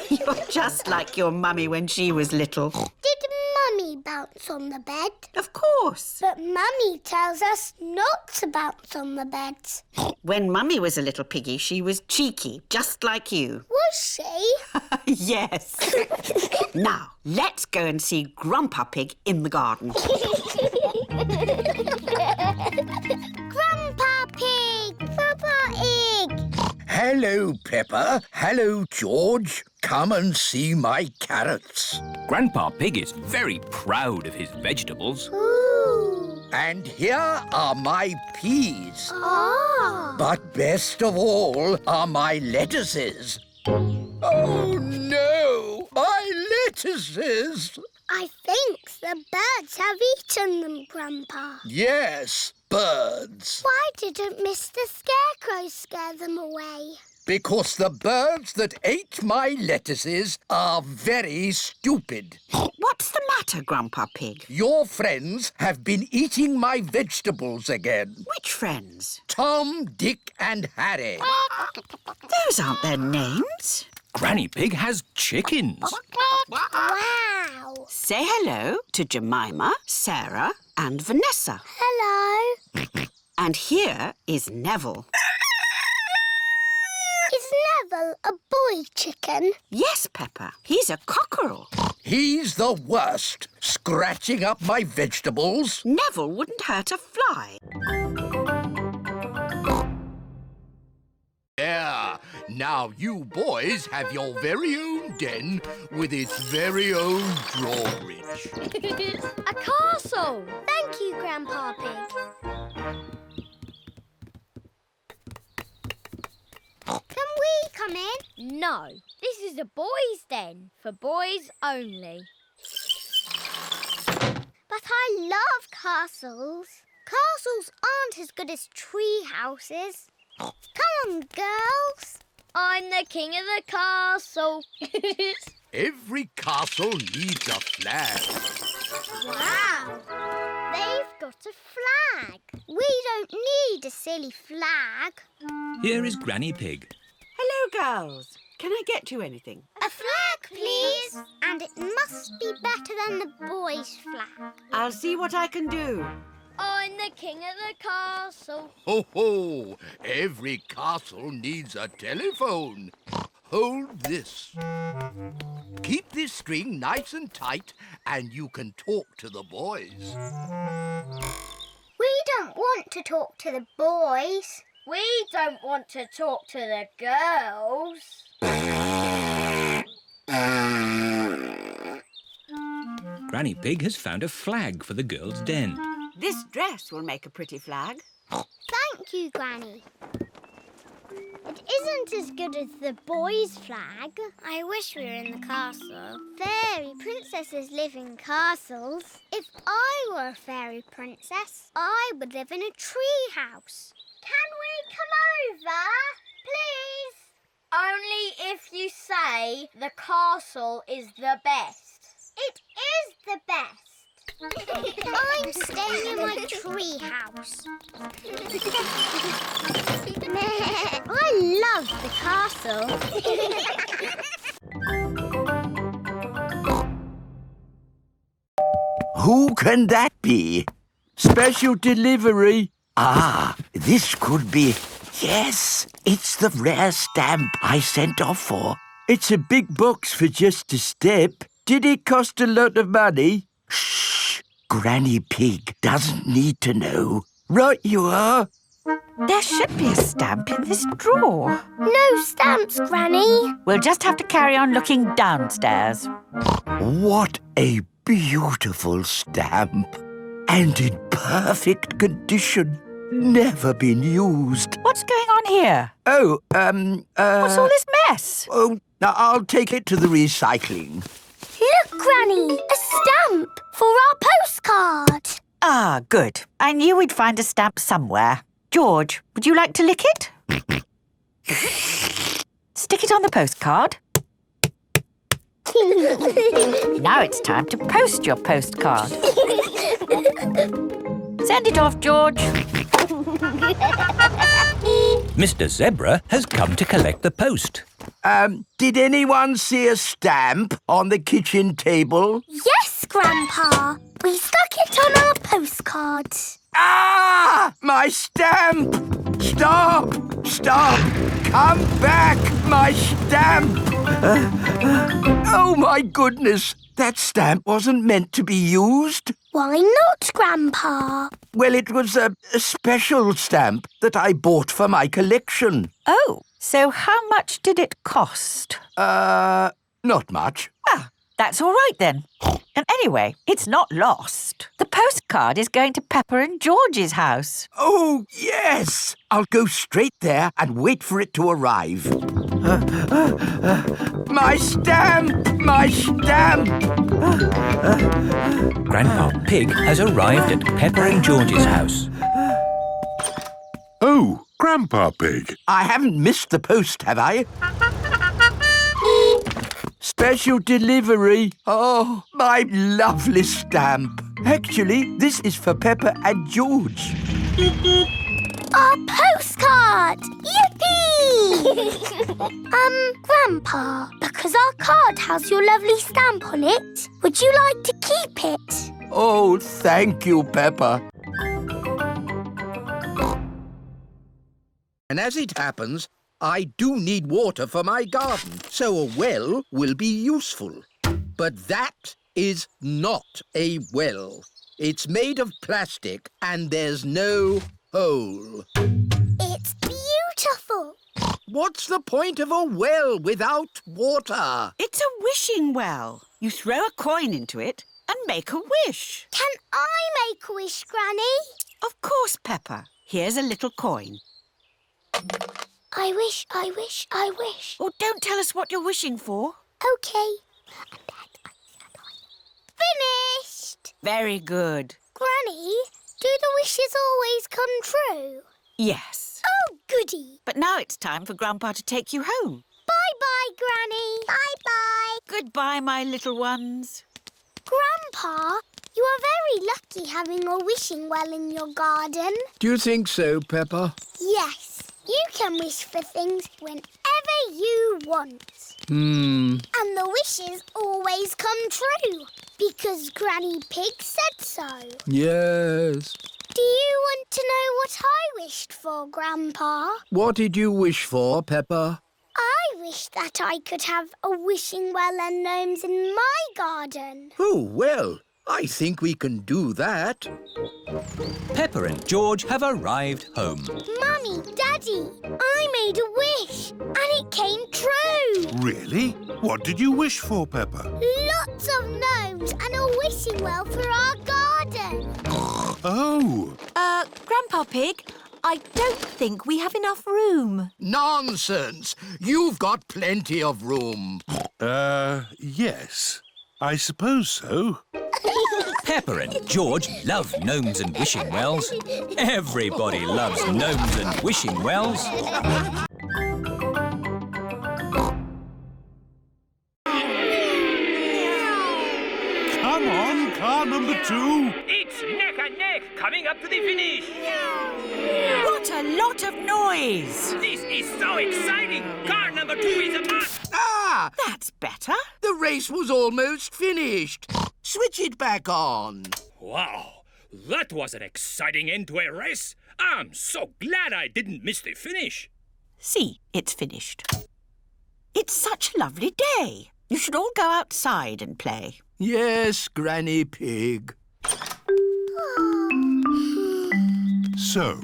You're just like your mummy when she was little. Did Mummy bounce on the bed? Of course. But Mummy tells us not to bounce on the bed. When Mummy was a little piggy, she was cheeky, just like you. Was she? Yes. Now, let's go and see Grandpa Pig in the garden. Grandpa Pig, Peppa Egg. Hello, Peppa. Hello, George. Come and see my carrots. Grandpa Pig is very proud of his vegetables. Ooh. And here are my peas. Ah. But best of all are my lettuces. Oh, no! My lettuces! I think the birds have eaten them, Grandpa. Yes, birds. Why didn't Mr. Scarecrow scare them away? Because the birds that ate my lettuces are very stupid. What's the matter, Grandpa Pig? Your friends have been eating my vegetables again. Which friends? Tom, Dick and Harry. Those aren't their names. Granny Pig has chickens. Wow. Say hello to Jemima, Sarah and Vanessa. Hello. And here is Neville. Is Neville a boy chicken? Yes, Peppa. He's a cockerel. He's the worst, scratching up my vegetables. Neville wouldn't hurt a fly. There. Now you boys have your very own den with its very own drawbridge. A castle. Thank you, Grandpa Pig. Can we come in? No, this is a boys' den for boys only. But I love castles. Castles aren't as good as tree houses. Come on, girls. I'm the king of the castle. Every castle needs a flag. Wow. They've got a flag. We don't need a silly flag. Here is Granny Pig. Hello, girls. Can I get you anything? A flag, please. And it must be better than the boys' flag. I'll see what I can do. I'm the king of the castle. Ho, ho! Every castle needs a telephone. Hold this. Keep this string nice and tight and you can talk to the boys. We don't want to talk to the boys. We don't want to talk to the girls. Granny Pig has found a flag for the girls' den. This dress will make a pretty flag. Thank you, Granny. It isn't as good as the boys' flag. I wish we were in the castle. Fairy princesses live in castles. If I were a fairy princess, I would live in a tree house. Can we come over? please. Only if you say the castle is the best. It is the best. I'm staying in my tree house. I love the castle. Who can that be? Special delivery? Ah, this could be... Yes, it's the rare stamp I sent off for. It's a big box for just a step. Did it cost a lot of money? Shh! Granny Pig doesn't need to know. Right you are. There should be a stamp in this drawer. No stamps, Granny. We'll just have to carry on looking downstairs. What a beautiful stamp. And in perfect condition. Never been used. What's going on here? Oh, What's all this mess? Oh, now I'll take it to the recycling. Look, Granny, a stamp for our postcard. Ah, good. I knew we'd find a stamp somewhere. George, would you like to lick it? Stick it on the postcard. Now it's time to post your postcard. Send it off, George. Mr. Zebra has come to collect the post. Did anyone see a stamp on the kitchen table? Yes, Grandpa. We stuck it on our postcard. Ah! My stamp! Stop! Stop! Come back! My stamp! Oh, my goodness! That stamp wasn't meant to be used. Why not, Grandpa? Well, it was a special stamp that I bought for my collection. Oh, so how much did it cost? Not much. Ah, that's all right then. And anyway, it's not lost. The postcard is going to Peppa and George's house. Oh, yes! I'll go straight there and wait for it to arrive. My stamp! My stamp! Grandpa Pig has arrived at Peppa and George's house. Oh, Grandpa Pig. I haven't missed the post, have I? Special delivery. Oh, my lovely stamp. Actually, this is for Peppa and George. Our postcard! Yippee! Grandpa, because our card has your lovely stamp on it, would you like to keep it? Oh, thank you, Peppa. And as it happens, I do need water for my garden, so a well will be useful. But that is not a well. It's made of plastic and there's no hole. It's beautiful. What's the point of a well without water? It's a wishing well. You throw a coin into it and make a wish. Can I make a wish, Granny? Of course, Peppa. Here's a little coin. I wish, I wish, I wish. Oh, don't tell us what you're wishing for. OK. Finished! Very good. Granny, do the wishes always come true? Yes. Oh, goody. But now it's time for Grandpa to take you home. Bye-bye, Granny. Bye-bye. Goodbye, my little ones. Grandpa, you are very lucky having a wishing well in your garden. Do you think so, Peppa? Yes. You can wish for things whenever you want. And the wishes always come true, because Granny Pig said so. Yes. Do you want to know what I wished for, Grandpa? What did you wish for, Peppa? I wish that I could have a wishing well and gnomes in my garden. Oh, well, I think we can do that. Peppa and George have arrived home. Mummy, Daddy, I made a wish and it came true. Really? What did you wish for, Peppa? Lots of gnomes and a wishing well for our garden. Oh! Grandpa Pig, I don't think we have enough room. Nonsense! You've got plenty of room. Yes. I suppose so. Peppa and George love gnomes and wishing wells. Everybody loves gnomes and wishing wells. number 2? It's neck and neck, coming up to the finish. What a lot of noise! This is so exciting. Car number 2 is a must. Ah! That's better. The race was almost finished. Switch it back on. Wow, that was an exciting end to a race. I'm so glad I didn't miss the finish. See, it's finished. It's such a lovely day. You should all go outside and play. Yes, Granny Pig. So,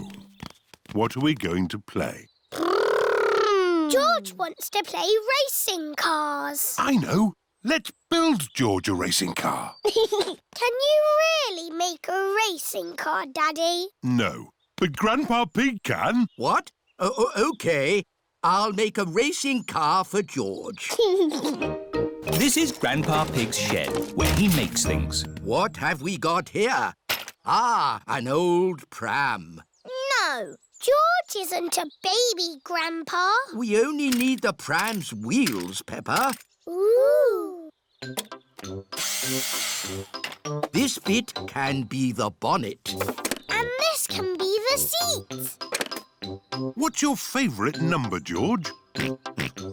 what are we going to play? George wants to play racing cars. I know. Let's build George a racing car. Can you really make a racing car, Daddy? No, but Grandpa Pig can. What? OK. I'll make a racing car for George. This is Grandpa Pig's shed, where he makes things. What have we got here? Ah, an old pram. No, George isn't a baby, Grandpa. We only need the pram's wheels, Peppa. Ooh. This bit can be the bonnet. And this can be the seats. What's your favourite number, George?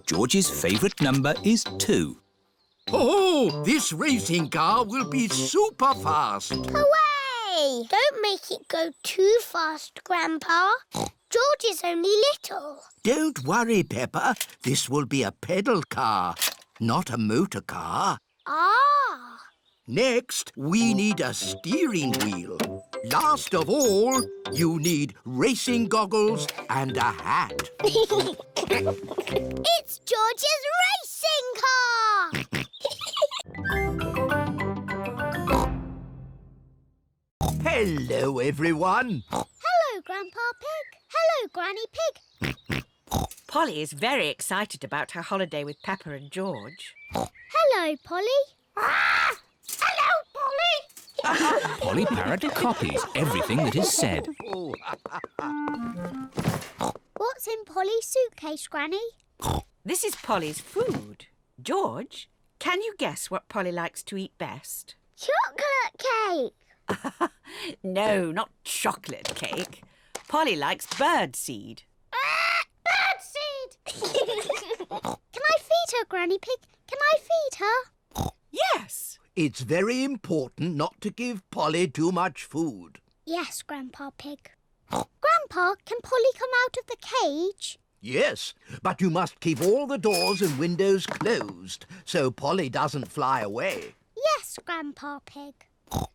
George's favourite number is 2. Oh, this racing car will be super fast. Hooray! Don't make it go too fast, Grandpa. George is only little. Don't worry, Peppa. This will be a pedal car, not a motor car. Ah! Next, we need a steering wheel. Last of all, you need racing goggles and a hat. It's George's racing car! Hello, everyone. Hello, Grandpa Pig. Hello, Granny Pig. Polly is very excited about her holiday with Peppa and George. Hello, Polly. Hello, Polly. Polly Parrot copies everything that is said. What's in Polly's suitcase, Granny? This is Polly's food. George, can you guess what Polly likes to eat best? Chocolate cake. No, not chocolate cake. Polly likes birdseed. Birdseed! Can I feed her, Granny Pig? Can I feed her? Yes. It's very important not to give Polly too much food. Yes, Grandpa Pig. Grandpa, can Polly come out of the cage? Yes, but you must keep all the doors and windows closed so Polly doesn't fly away. Yes, Grandpa Pig.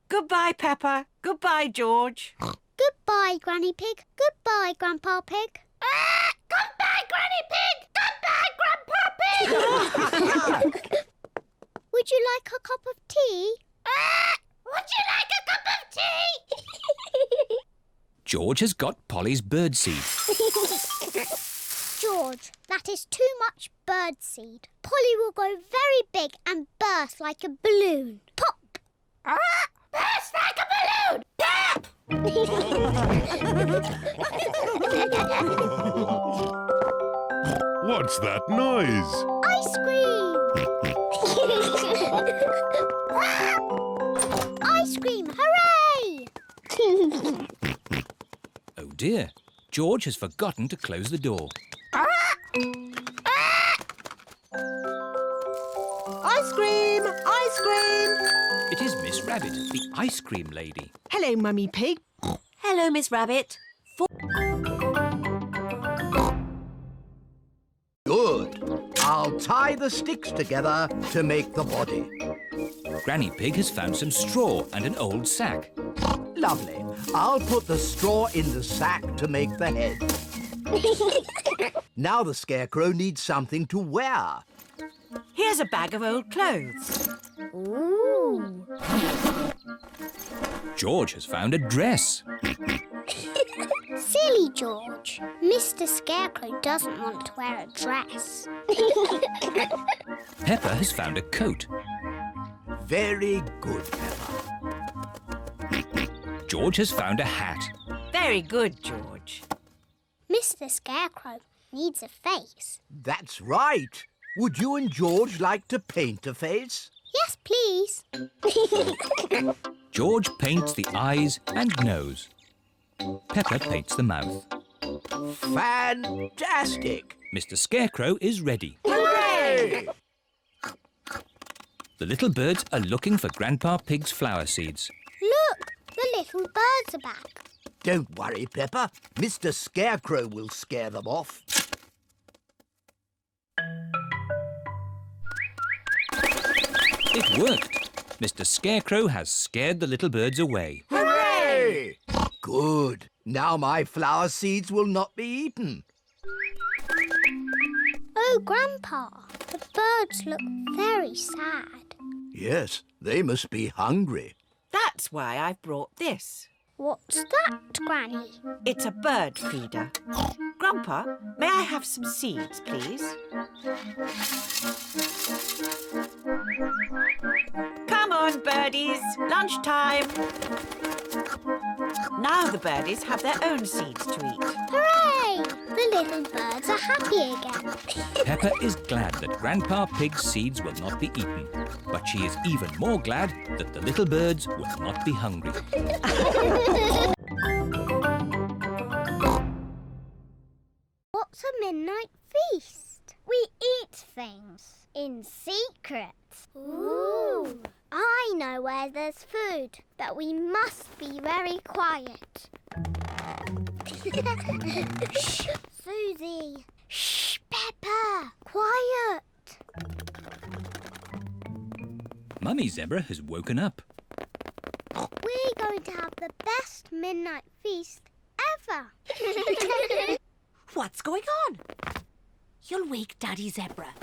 Goodbye, Peppa. Goodbye, George. Goodbye, Granny Pig. Goodbye, Grandpa Pig. Goodbye, Granny Pig. Goodbye, Grandpa Pig. Would you like a cup of tea? Would you like a cup of tea? George has got Polly's birdseed. George, that is too much birdseed. Polly will go very big and burst like a balloon. Pop! Burst like a balloon! Pop! What's that noise? Ice cream! Ice cream, hooray! Oh dear, George has forgotten to close the door. Ice cream! Ice cream! It is Miss Rabbit, the ice cream lady. Hello, Mummy Pig. Hello, Miss Rabbit. Good. I'll tie the sticks together to make the body. Granny Pig has found some straw and an old sack. Lovely. I'll put the straw in the sack to make the head. Now the Scarecrow needs something to wear. Here's a bag of old clothes. Ooh. George has found a dress. Silly George. Mr. Scarecrow doesn't want to wear a dress. Peppa has found a coat. Very good, Peppa. George has found a hat. Very good, George. Mr. Scarecrow needs a face. That's right. Would you and George like to paint a face? Yes, please. George paints the eyes and nose. Peppa paints the mouth. Fantastic! Mr. Scarecrow is ready. Hooray! The little birds are looking for Grandpa Pig's flower seeds. Look, the little birds are back. Don't worry, Peppa. Mr. Scarecrow will scare them off. It worked. Mr. Scarecrow has scared the little birds away. Hooray! Good. Now my flower seeds will not be eaten. Oh, Grandpa, the birds look very sad. Yes, they must be hungry. That's why I've brought this. What's that, Granny? It's a bird feeder. Grandpa, may I have some seeds, please? Come on, birdies. Lunchtime. Now the birdies have their own seeds to eat. Hooray! The little birds are happy again. Peppa is glad that Grandpa Pig's seeds will not be eaten. But she is even more glad that the little birds will not be hungry. What's a midnight feast? We eat things in secret. Ooh! I know where there's food, but we must be very quiet. Shh, Susie. Shh, Peppa. Quiet. Mummy Zebra has woken up. We're going to have the best midnight feast ever. What's going on? You'll wake Daddy Zebra.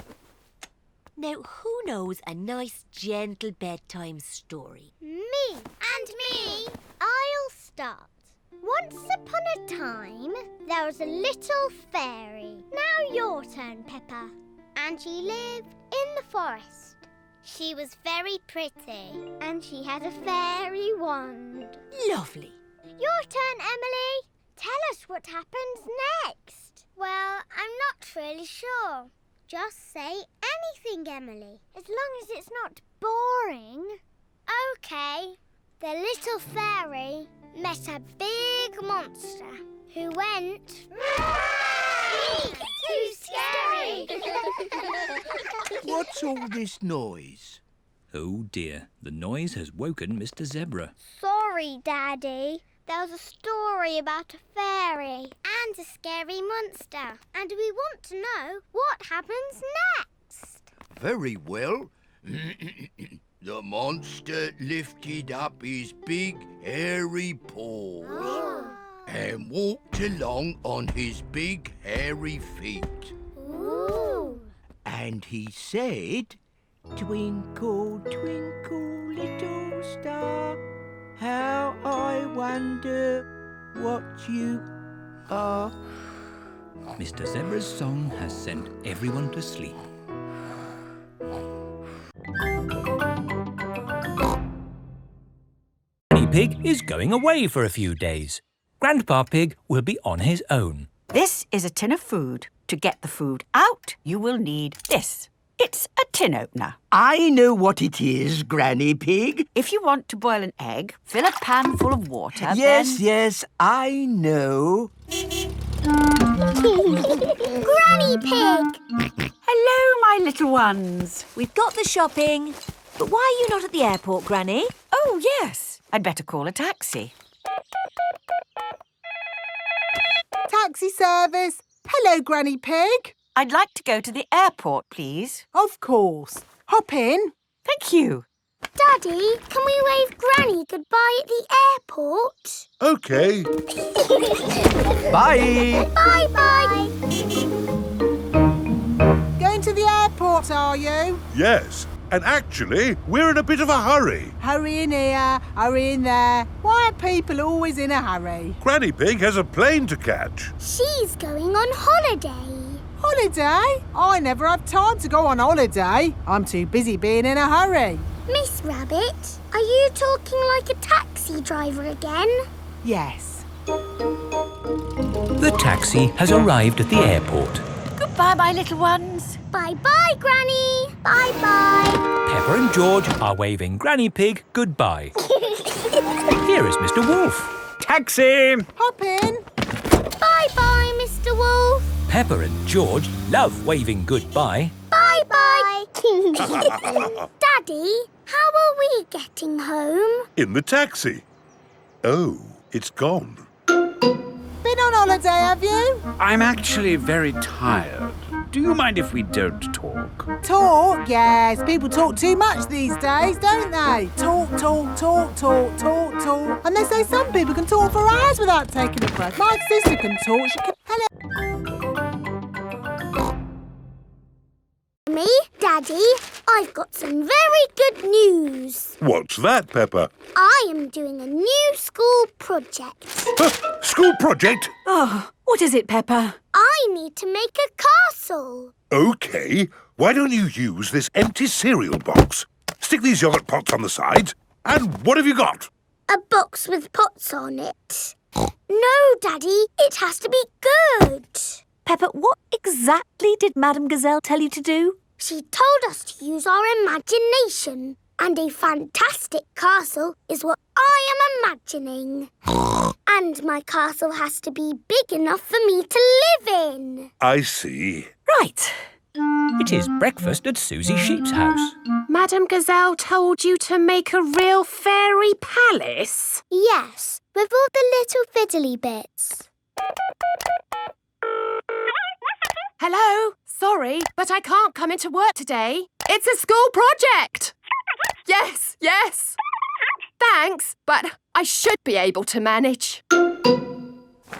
Now, who knows a nice, gentle bedtime story? Me. And me. I'll start. Once upon a time, there was a little fairy. Now your turn, Peppa. And she lived in the forest. She was very pretty, and she had a fairy wand. Lovely. Your turn, Emily. Tell us what happens next. Well, I'm not really sure. Just say anything, Emily, as long as it's not boring. OK. The little fairy met a big monster who went... Too scary! What's all this noise? Oh dear, the noise has woken Mr. Zebra. Sorry, Daddy. There was a story about a fairy and a scary monster, and we want to know what happens next. Very well. The monster lifted up his big, hairy paws and walked along on his big, hairy feet. Ooh. And he said, "Twinkle, twinkle, little star, how I wonder what you are." Mr. Zebra's song has sent everyone to sleep. Granny Pig is going away for a few days. Grandpa Pig will be on his own. This is a tin of food. To get the food out, you will need this. It's a tin opener. I know what it is, Granny Pig. If you want to boil an egg, fill a pan full of water, Yes, I know. Granny Pig! Hello, my little ones. We've got the shopping. But why are you not at the airport, Granny? Oh, yes. I'd better call a taxi. Taxi service. Hello, Granny Pig. I'd like to go to the airport, please. Of course. Hop in. Thank you. Daddy, can we wave Granny goodbye at the airport? OK. Bye. Bye-bye. Going to the airport, are you? Yes. And actually, we're in a bit of a hurry. Hurry in here, hurry in there. Why are people always in a hurry? Granny Pig has a plane to catch. She's going on holiday. Holiday? I never have time to go on holiday. I'm too busy being in a hurry. Miss Rabbit, are you talking like a taxi driver again? Yes. The taxi has arrived at the airport. Goodbye, my little ones. Bye-bye, Granny. Bye-bye. Peppa and George are waving Granny Pig goodbye. Here is Mr. Wolf. Taxi! Hop in. Bye-bye, Mr. Wolf. Peppa and George love waving goodbye. Bye-bye. Daddy, how are we getting home? In the taxi. Oh, it's gone. Been on holiday, have you? I'm actually very tired. Do you mind if we don't talk? Talk? Yes. People talk too much these days, don't they? Talk. And they say some people can talk for hours without taking a breath. My sister can talk. She can... Hello. Me, Daddy, I've got some very good news. What's that, Peppa? I am doing a new school project. School project? Oh, what is it, Peppa? I need to make a castle. OK. Why don't you use this empty cereal box? Stick these yoghurt pots on the sides. And what have you got? A box with pots on it. No, Daddy, it has to be good. Peppa, what exactly did Madame Gazelle tell you to do? She told us to use our imagination. And a fantastic castle is what I am imagining. And my castle has to be big enough for me to live in. I see. Right. It is breakfast at Susie Sheep's house. Madame Gazelle told you to make a real fairy palace? Yes, with all the little fiddly bits. Hello? Sorry, but I can't come into work today. It's a school project. Yes. Thanks, but I should be able to manage.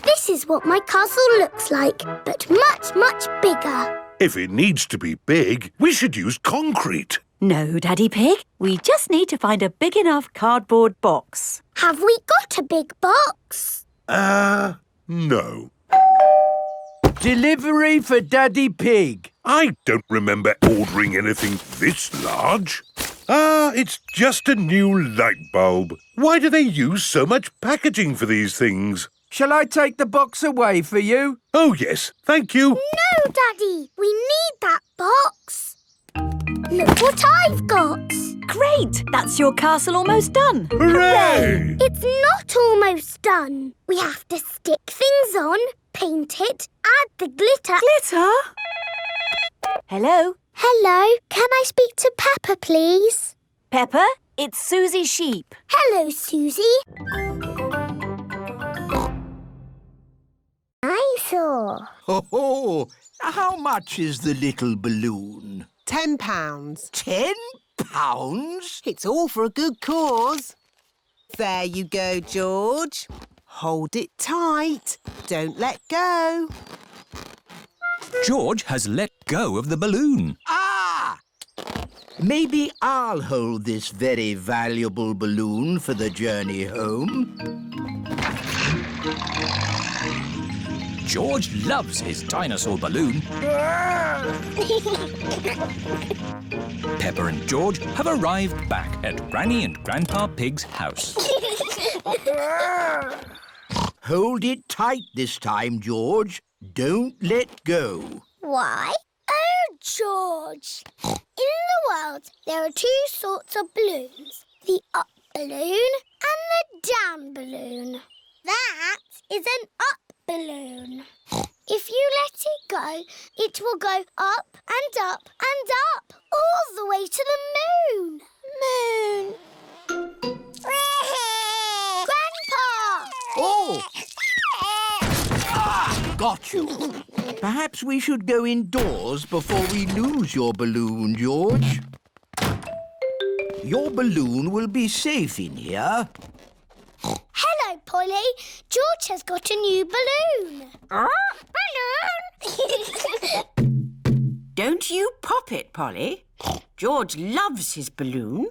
This is what my castle looks like, but much, much bigger. If it needs to be big, we should use concrete. No, Daddy Pig. We just need to find a big enough cardboard box. Have we got a big box? No. Delivery for Daddy Pig. I don't remember ordering anything this large. It's just a new light bulb. Why do they use so much packaging for these things? Shall I take the box away for you? Oh, yes, thank you. No, Daddy, we need that box. Look what I've got. Great! That's your castle almost done. Hooray! It's not almost done. We have to stick things on, paint it, add the glitter. Glitter? Hello? Hello, can I speak to Peppa, please? Peppa, it's Susie Sheep. Hello, Susie. I saw. Ho! How much is the little balloon? £10. £10? It's all for a good cause. There you go, George. Hold it tight. Don't let go. George has let go of the balloon. Maybe I'll hold this very valuable balloon for the journey home. George loves his dinosaur balloon. Peppa and George have arrived back at Granny and Grandpa Pig's house. Hold it tight this time, George. Don't let go. Why? Oh, George. In the world, there are two sorts of balloons. The up balloon and the down balloon. That is an up balloon. If you let it go, it will go up and up and up, all the way to the moon. Moon. Grandpa! Oh! Got you. Perhaps we should go indoors before we lose your balloon, George. Your balloon will be safe in here. Hello, Polly. George has got a new balloon. Balloon! Don't you pop it, Polly. George loves his balloon.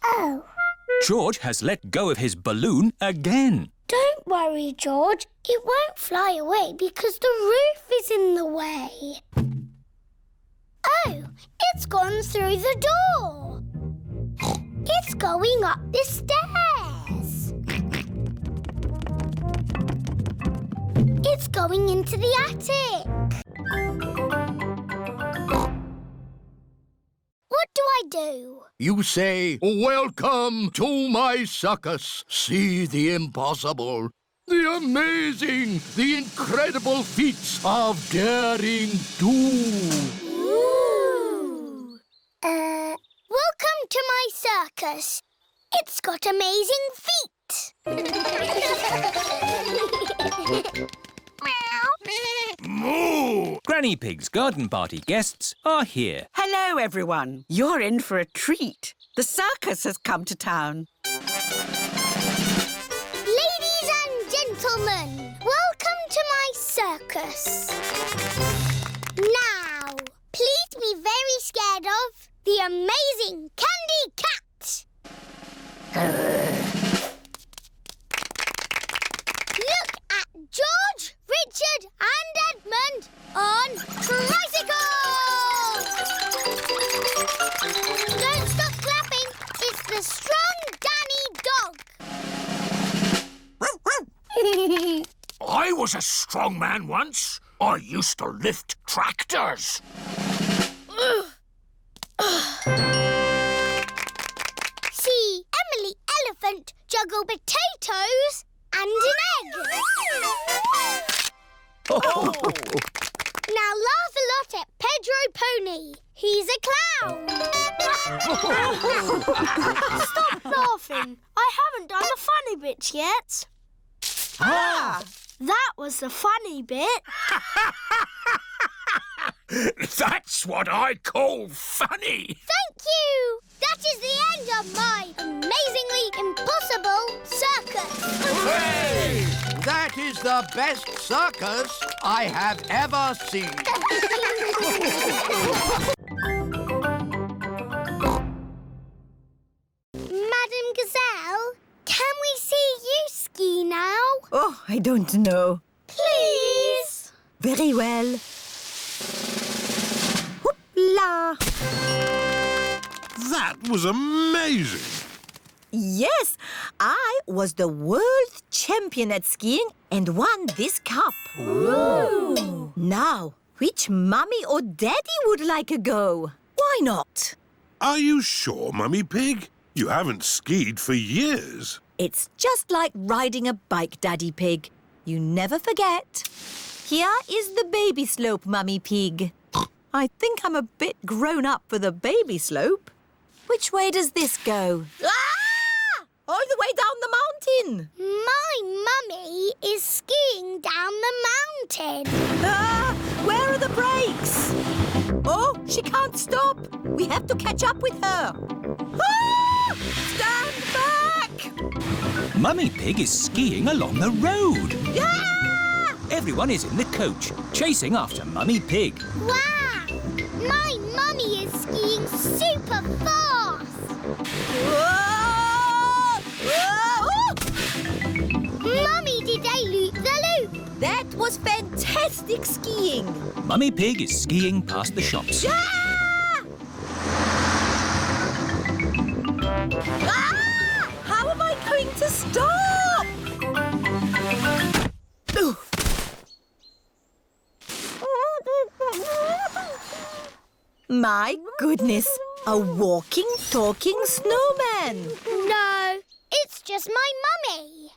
Oh. George has let go of his balloon again. Don't worry, George. It won't fly away because the roof is in the way. Oh, it's gone through the door. It's going up the stairs. It's going into the attic. What do I do? You say, "Welcome to my circus. See the impossible, the amazing, the incredible feats of daring do." Ooh. Welcome to my circus. It's got amazing feet. Moo! Granny Pig's garden party guests are here. Hello, everyone. You're in for a treat. The circus has come to town. Ladies and gentlemen, welcome to my circus. Now, please be very scared of the amazing Candy Cat. Look at George, Richard and Edmund on tricycles! Don't stop clapping. It's the strong Danny dog. I was a strong man once. I used to lift tractors. See Emily Elephant juggle potatoes and an egg. Now laugh a lot at Pedro Pony. He's a clown. Stop laughing. I haven't done the funny bits yet. That was the funny bit. That's what I call funny. Thank you. That is the end of my amazingly impossible circus. Hooray! That is the best circus I have ever seen. Madam Gazelle, can we see you ski now? Oh, I don't know. Please. Very well. Whoop-la! That was amazing. Yes, I was the world champion at skiing and won this cup. Ooh. Now, which mummy or daddy would like a go? Why not? Are you sure, Mummy Pig? You haven't skied for years. It's just like riding a bike, Daddy Pig. You never forget. Here is the baby slope, Mummy Pig. I think I'm a bit grown up for the baby slope. Which way does this go? Ah! All the way down the mountain. My mummy is skiing down the mountain. Ah! Where are the brakes? Oh, she can't stop. We have to catch up with her. Ah! Stand back! Mummy Pig is skiing along the road. Ah! Everyone is in the coach, chasing after Mummy Pig. Wow! My mummy is skiing super fast. Whoa! Whoa! Mummy did a loop-the-loop. That was fantastic skiing. Mummy Pig is skiing past the shops. Ah! Ah! How am I going to stop? Ooh. My goodness, a walking, talking snowman. No, it's just my mummy.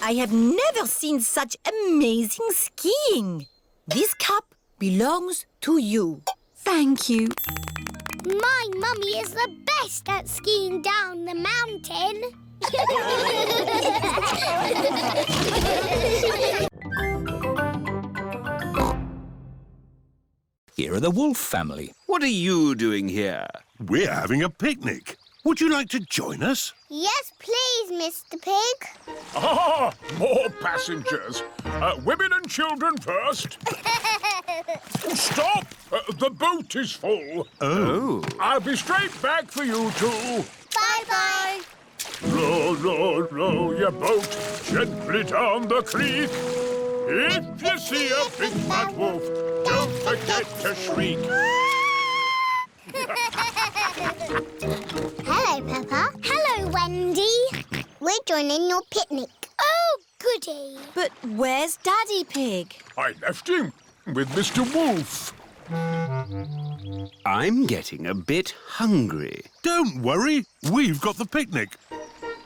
I have never seen such amazing skiing. This cup belongs to you. Thank you. My mummy is the best at skiing down the mountain. Here are the Wolf family. What are you doing here? We're having a picnic. Would you like to join us? Yes, please, Mr. Pig. Ah, more passengers. Women and children first. Stop! The boat is full. Oh. I'll be straight back for you two. Bye-bye. Row, row, row your boat gently down the creek. If you see a big bad wolf, don't forget to shriek. Hello, Peppa. Hello, Wendy. We're joining your picnic. Oh, goody. But where's Daddy Pig? I left him with Mr. Wolf. I'm getting a bit hungry. Don't worry, we've got the picnic.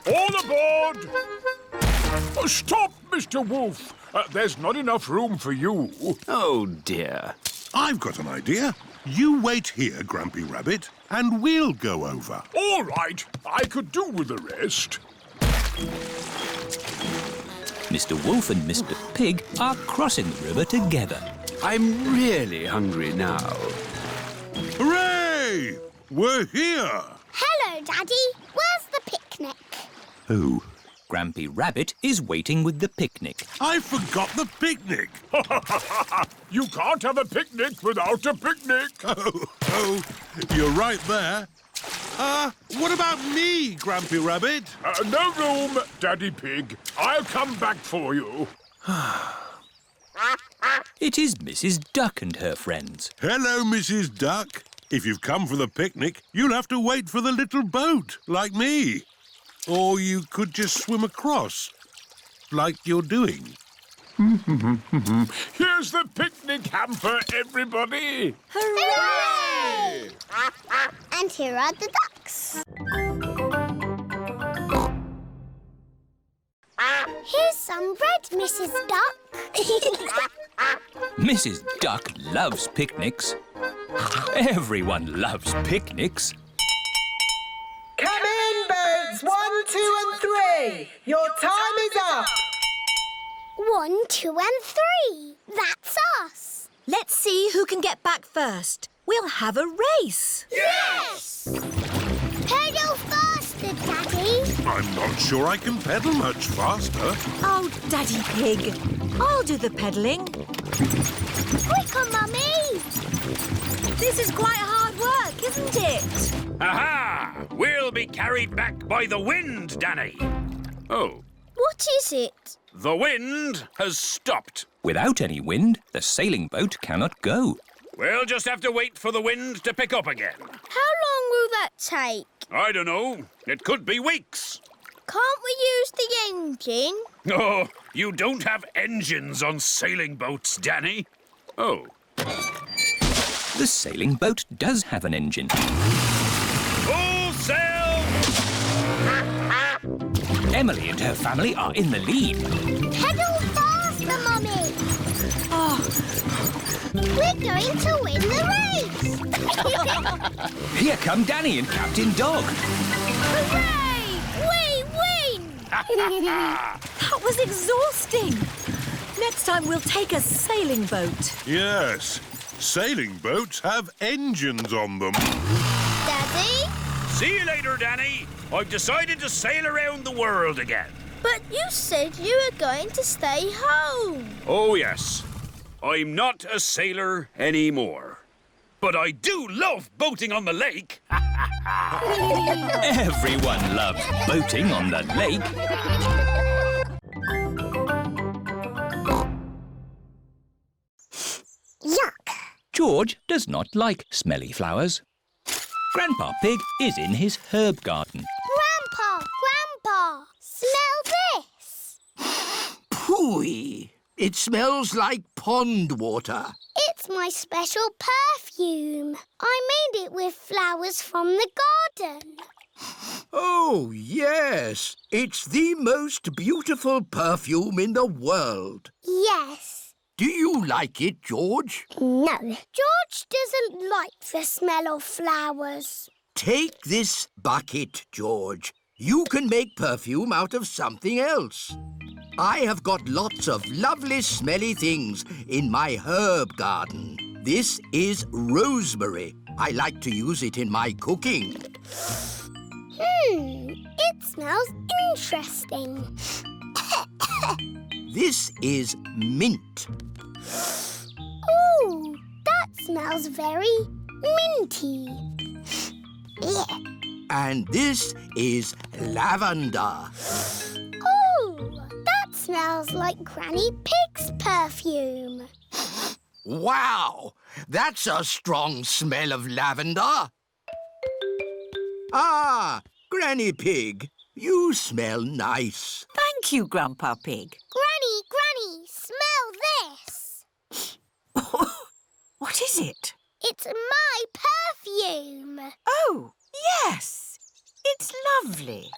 All aboard! Stop, Mr. Wolf. There's not enough room for you. Oh, dear. I've got an idea. You wait here, Grumpy Rabbit, and we'll go over. All right, I could do with the rest. Mr. Wolf and Mr. Pig are crossing the river together. I'm really hungry now. Hooray! We're here! Hello, Daddy. Where's the picnic? Oh. Grampy Rabbit is waiting with the picnic. I forgot the picnic. You can't have a picnic without a picnic. Oh, you're right there. What about me, Grampy Rabbit? No room, Daddy Pig. I'll come back for you. It is Mrs. Duck and her friends. Hello, Mrs. Duck. If you've come for the picnic, you'll have to wait for the little boat, like me. Or you could just swim across, like you're doing. Here's the picnic hamper, everybody. Hooray! And here are the ducks. Here's some bread, Mrs. Duck. Mrs. Duck loves picnics. Everyone loves picnics. Come in, boats. 1, 2 and 3. Your time is up. 1, 2 and 3. That's us. Let's see who can get back first. We'll have a race. Yes! Pedal faster, Daddy. I'm not sure I can pedal much faster. Oh, Daddy Pig. I'll do the pedalling. Quicker, Mummy. This is quite hard work, isn't it? Aha! We'll be carried back by the wind, Danny. Oh, What is it? the wind has stopped. Without any wind, the sailing boat cannot go. We'll just have to wait for the wind to pick up again. How long will that take? I don't know. It could be weeks. Can't we use the engine? Oh, you don't have engines on sailing boats, Danny. Oh. The sailing boat does have an engine. Full sail! Emily and her family are in the lead. Pedal faster, Mummy. We're going to win the race. Here come Danny and Captain Dog. Hooray! We win! That was exhausting. Next time we'll take a sailing boat. Yes, sailing boats have engines on them. Daddy? See you later, Danny. I've decided to sail around the world again. But you said you were going to stay home. Oh, yes. I'm not a sailor anymore. But I do love boating on the lake. Everyone loves boating on the lake. Yuck. George does not like smelly flowers. Grandpa Pig is in his herb garden. Grandpa, smell this. Pooey! It smells like pond water. It's my special perfume. I made it with flowers from the garden. Oh, yes. It's the most beautiful perfume in the world. Yes. Do you like it, George? No. George doesn't like the smell of flowers. Take this bucket, George. You can make perfume out of something else. I have got lots of lovely smelly things in my herb garden. This is rosemary. I like to use it in my cooking. It smells interesting. This is mint. Ooh, that smells very minty. Yeah. And this is lavender. Ooh, that smells like Granny Pig's perfume. Wow! That's a strong smell of lavender. Ah, Granny Pig, you smell nice. Thank you, Grandpa Pig. Granny, smell this. What is it? It's my perfume. Oh, yes. It's lovely.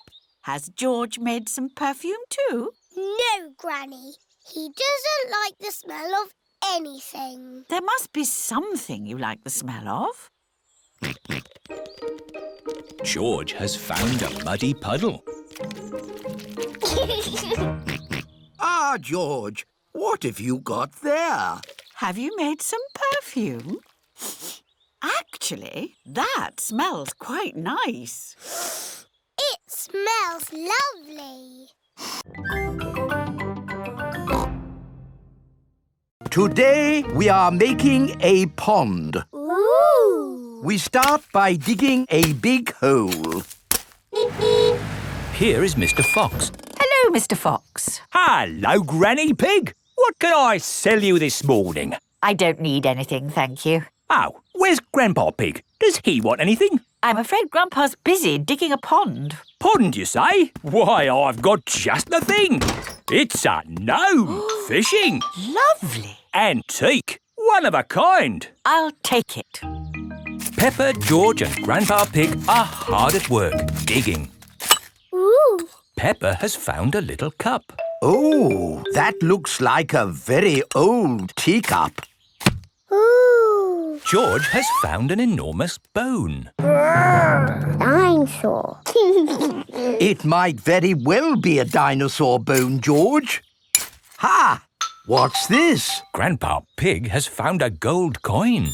Has George made some perfume too? No, Granny. He doesn't like the smell of anything. There must be something you like the smell of. George has found a muddy puddle. Ah, George, what have you got there? Have you made some perfume? Actually, that smells quite nice. It smells lovely. Today we are making a pond. Ooh! We start by digging a big hole. Here is Mr. Fox. Hello, Mr. Fox. Hello, Granny Pig. What can I sell you this morning? I don't need anything, thank you. Oh, where's Grandpa Pig? Does he want anything? I'm afraid Grandpa's busy digging a pond. Pond, you say? Why, I've got just the thing. It's a gnome fishing. Lovely. Antique. One of a kind. I'll take it. Peppa, George and Grandpa Pig are hard at work, digging. Ooh! Peppa has found a little cup. Oh, that looks like a very old teacup. Ooh! George has found an enormous bone. Dinosaur. It might very well be a dinosaur bone, George. Ha! What's this? Grandpa Pig has found a gold coin.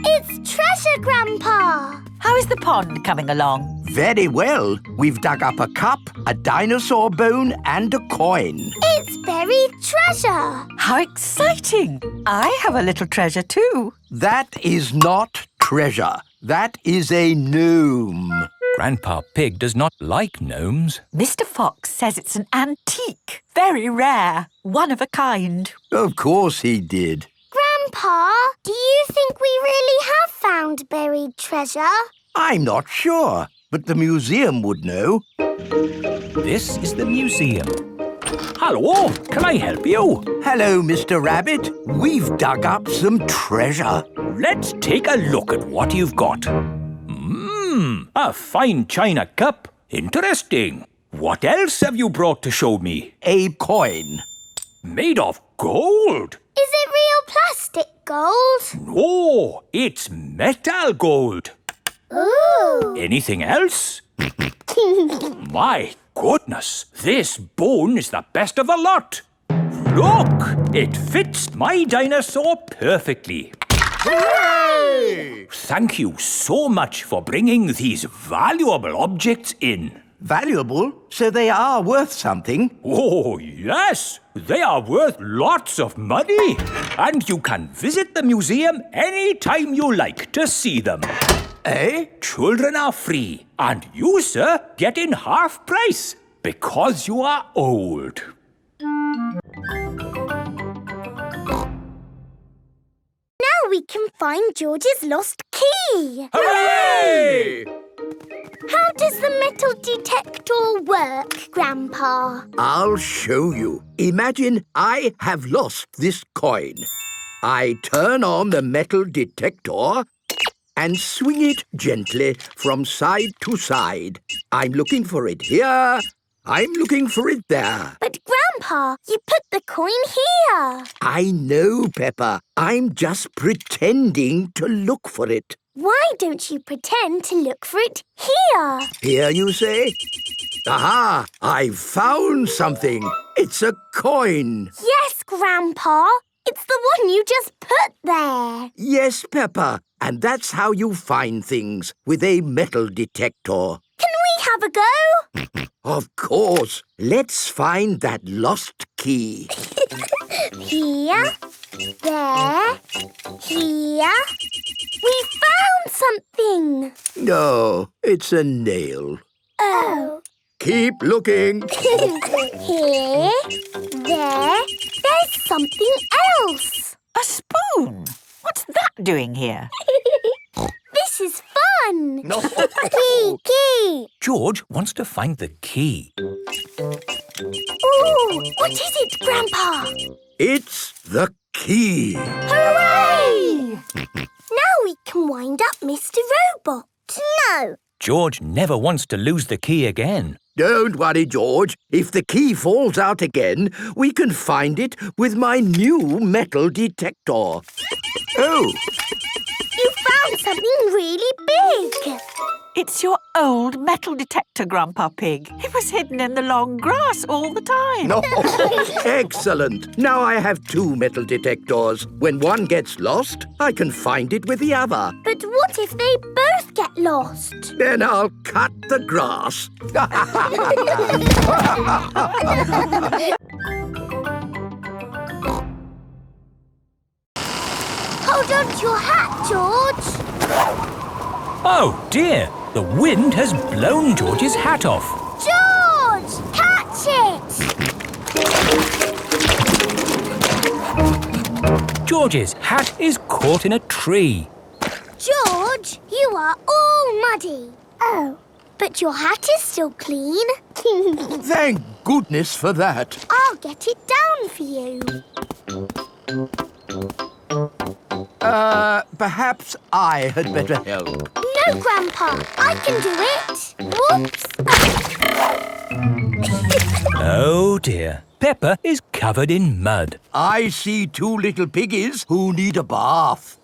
It's treasure, Grandpa. How is the pond coming along? Very well. We've dug up a cup, a dinosaur bone and a coin. It's buried treasure. How exciting! I have a little treasure too. That is not treasure. That is a gnome. Grandpa Pig does not like gnomes. Mr. Fox says it's an antique, very rare, one of a kind. Of course he did. Grandpa, do you think we really have found buried treasure? I'm not sure, but the museum would know. This is the museum. Hello, can I help you? Hello, Mr. Rabbit. We've dug up some treasure. Let's take a look at what you've got. A fine china cup. Interesting. What else have you brought to show me? A coin. Made of gold? Is it real plastic gold? No, it's metal gold. Ooh! Anything else? My goodness, this bone is the best of the lot. Look, it fits my dinosaur perfectly. Hooray! Thank you so much for bringing these valuable objects in. Valuable? So they are worth something? Oh, yes. They are worth lots of money. And you can visit the museum any time you like to see them. Eh? Children are free. And you, sir, get in half price because you are old. Now we can find George's lost key. Hooray! How does the metal detector work, Grandpa? I'll show you. Imagine I have lost this coin. I turn on the metal detector and swing it gently from side to side. I'm looking for it here. I'm looking for it there. But, Grandpa, you put the coin here. I know, Peppa. I'm just pretending to look for it. Why don't you pretend to look for it here? Here, you say? Aha! I've found something. It's a coin. Yes, Grandpa. It's the one you just put there. Yes, Peppa. And that's how you find things, with a metal detector. Can we have a go? Of course. Let's find that lost key. Here, there, here. We found something. No, it's a nail. Oh. Keep looking. Here, there. There's something else. A spoon? What's that doing here? This is fun. Key. George wants to find the key. Ooh, what is it, Grandpa? It's the key. Hooray! Now can wind up Mr. Robot. No. George never wants to lose the key again. Don't worry, George. If the key falls out again, we can find it with my new metal detector. Oh! You found something really big. It's your old metal detector, Grandpa Pig. It was hidden in the long grass all the time. No. Excellent. Now I have 2 metal detectors. When one gets lost, I can find it with the other. But what if they both get lost? Then I'll cut the grass. Hold on to your hat, George. Oh dear, the wind has blown George's hat off. George, catch it! George's hat is caught in a tree. George, you are all muddy. Oh, but your hat is still clean. Thank goodness for that. I'll get it down for you. Perhaps I had better help. No, Grandpa, I can do it. Whoops. Oh dear, Peppa is covered in mud. I see 2 little piggies who need a bath.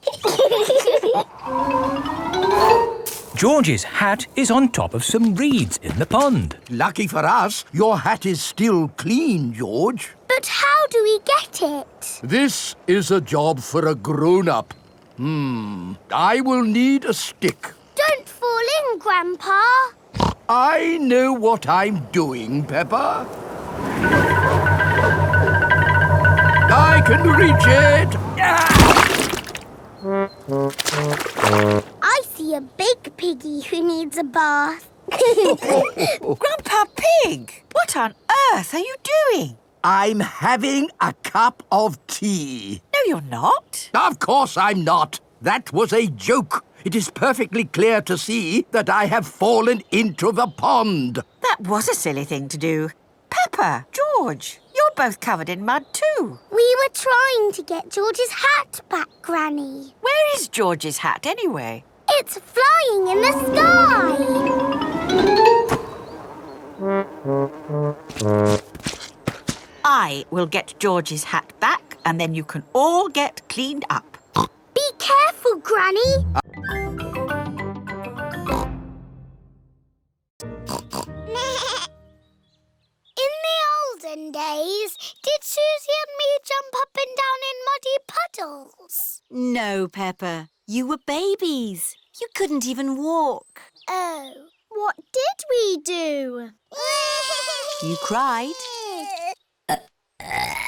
George's hat is on top of some reeds in the pond. Lucky for us, your hat is still clean, George. But how do we get it? This is a job for a grown-up. I will need a stick. Don't fall in, Grandpa. I know what I'm doing, Peppa. I can reach it. I see a big piggy who needs a bath. Grandpa Pig, what on earth are you doing? I'm having a cup of tea. No, you're not. Of course I'm not. That was a joke. It is perfectly clear to see that I have fallen into the pond. That was a silly thing to do. Peppa, George, you're both covered in mud too. We were trying to get George's hat back, Granny. Where is George's hat anyway? It's flying in the sky. I will get George's hat back and then you can all get cleaned up. Be careful, Granny. In the olden days, did Susie and me jump up and down in muddy puddles? No, Peppa. You were babies. You couldn't even walk. Oh, what did we do? You cried.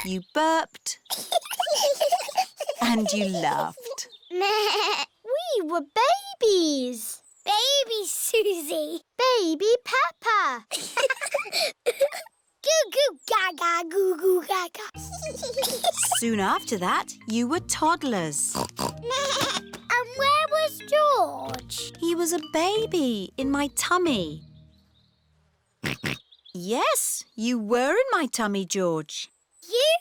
You burped. And you laughed. We were babies. Baby Susie. Baby Peppa. Goo goo gaga, goo goo gaga. Soon after that, you were toddlers. And where was George? He was a baby in my tummy. Yes, you were in my tummy, George.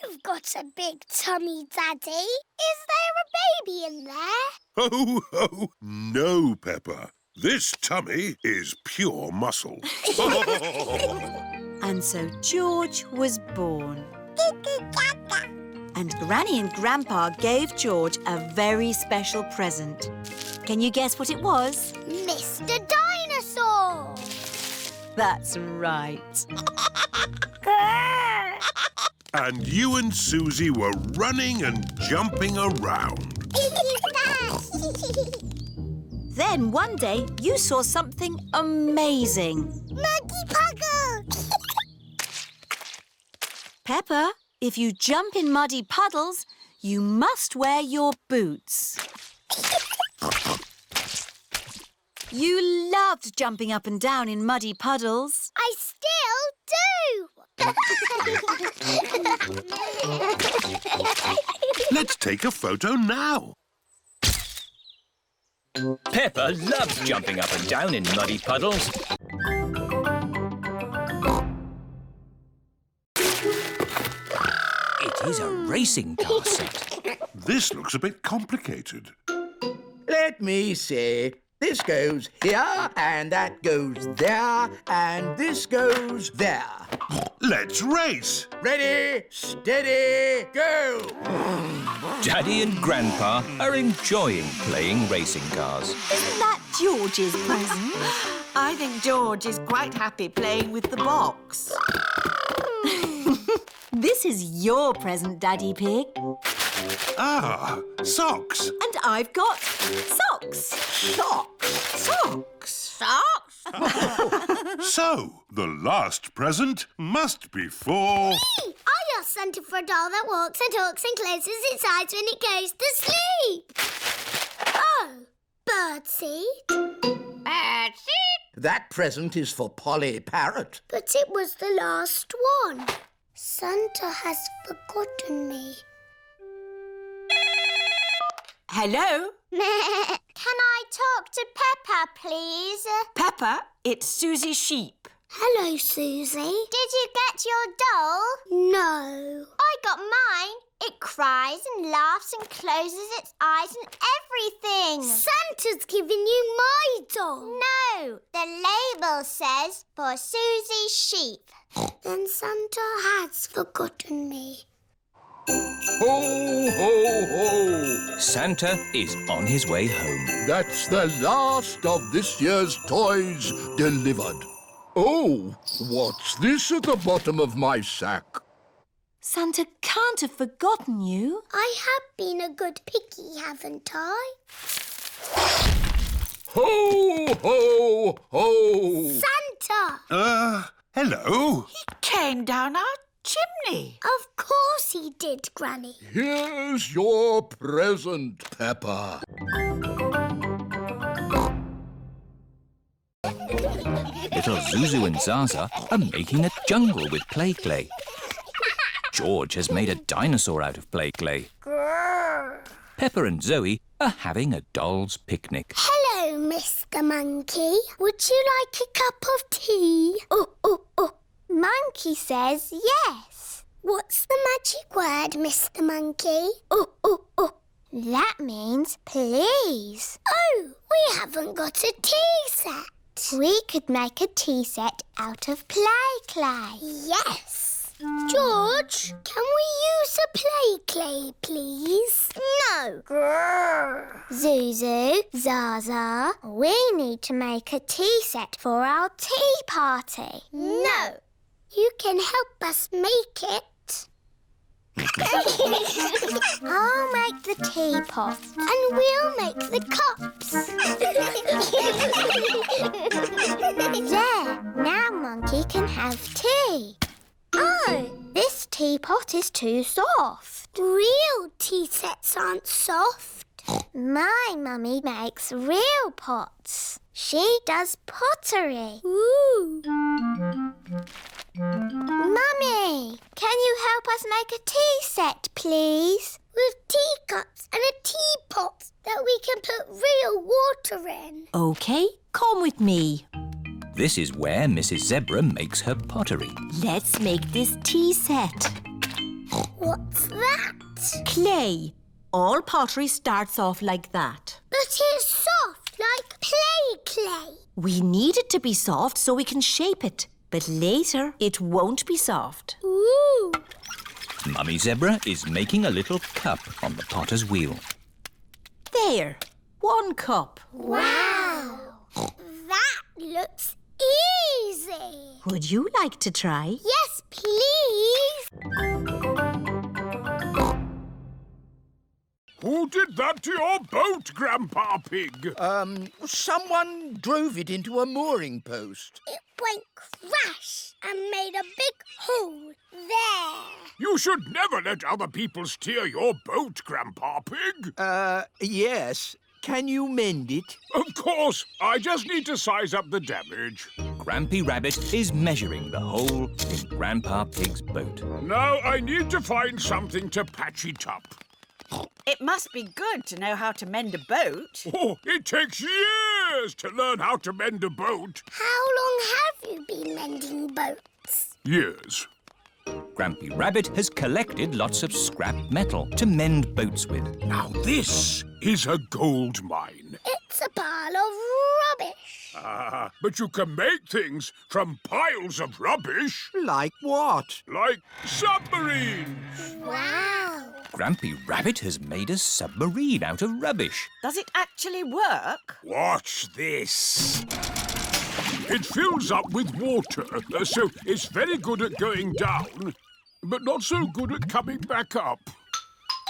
You've got a big tummy, Daddy. Is there a baby in there? Ho, ho! No, Peppa. This tummy is pure muscle. And so George was born. And Granny and Grandpa gave George a very special present. Can you guess what it was? Mr. Dinosaur! That's right. And you and Susie were running and jumping around. Then one day you saw something amazing. Muggy Puggle! Peppa, if you jump in muddy puddles, you must wear your boots. You loved jumping up and down in muddy puddles. I still do! Let's take a photo now. Peppa loves jumping up and down in muddy puddles. It is a racing car set. This looks a bit complicated. Let me see. This goes here, and that goes there, and this goes there. Let's race. Ready, steady, go! Daddy and Grandpa are enjoying playing racing cars. Isn't that George's present? I think George is quite happy playing with the box. This is your present, Daddy Pig. Ah, socks. And I've got socks. Socks? Socks? So, the last present must be for... Me! I asked Santa for a doll that walks and talks and closes its eyes when it goes to sleep. Oh, birdseed. Birdseed? That present is for Polly Parrot. But it was the last one. Santa has forgotten me. Hello? Can I talk to Peppa, please? Peppa, it's Susie Sheep. Hello, Susie. Did you get your doll? No. I got mine. It cries and laughs and closes its eyes and everything. Santa's giving you my doll. No, the label says for Susie Sheep. Then Santa has forgotten me. Ho, ho, ho! Santa is on his way home. That's the last of this year's toys delivered. Oh, what's this at the bottom of my sack? Santa can't have forgotten you. I have been a good piggy, haven't I? Ho, ho, ho! Santa! Hello? He came down our chimney. Of course he did, Granny. Here's your present, Peppa. Little Zuzu and Zaza are making a jungle with play clay. George has made a dinosaur out of play clay. Peppa and Zoe are having a doll's picnic. Hello, Mr. Monkey. Would you like a cup of tea? Monkey says yes. What's the magic word, Mr. Monkey? That means please. Oh, we haven't got a tea set. We could make a tea set out of play clay. Yes. George, can we use a play clay, please? No. Zuzu, Zaza, we need to make a tea set for our tea party. No. You can help us make it. I'll make the teapot and we'll make the cups. There, now Monkey can have tea. Oh, this teapot is too soft. Real tea sets aren't soft. My mummy makes real pots. She does pottery. Ooh. Mummy, can you help us make a tea set, please? With teacups and a teapot that we can put real water in. OK, come with me. This is where Mrs. Zebra makes her pottery. Let's make this tea set. What's that? Clay. All pottery starts off like that. But it's soft, like play clay. We need it to be soft so we can shape it. But later, it won't be soft. Ooh. Mummy Zebra is making a little cup on the potter's wheel. There, 1 cup. Wow. That looks easy. Would you like to try? Yes, please. Who did that to your boat, Grandpa Pig? Someone drove it into a mooring post. It went crash and made a big hole there. You should never let other people steer your boat, Grandpa Pig. Yes. Can you mend it? Of course. I just need to size up the damage. Grampy Rabbit is measuring the hole in Grandpa Pig's boat. Now I need to find something to patch it up. It must be good to know how to mend a boat. Oh, it takes years to learn how to mend a boat. How long have you been mending boats? Years. Grampy Rabbit has collected lots of scrap metal to mend boats with. Now this is a gold mine. It's a pile of rubbish. Ah, but you can make things from piles of rubbish. Like what? Like submarines. Wow. Grampy Rabbit has made a submarine out of rubbish. Does it actually work? Watch this. It fills up with water, so it's very good at going down, but not so good at coming back up.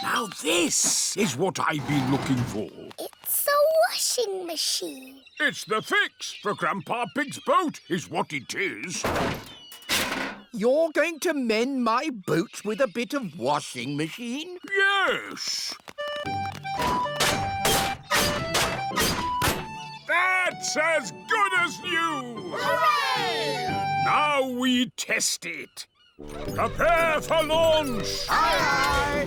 Now this is what I've been looking for. It's a washing machine. It's the fix for Grandpa Pig's boat, is what it is. You're going to mend my boats with a bit of washing machine? Yes. That's as good as new! Hooray! Now we test it. Prepare for launch! Aye,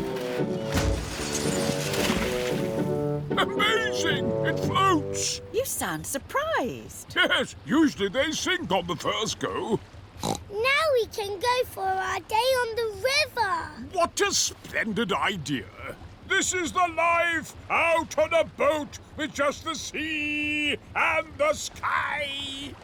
Amazing! It floats! You sound surprised. Yes, usually they sink on the first go. Now we can go for our day on the river. What a splendid idea! This is the life out on a boat with just the sea and the sky!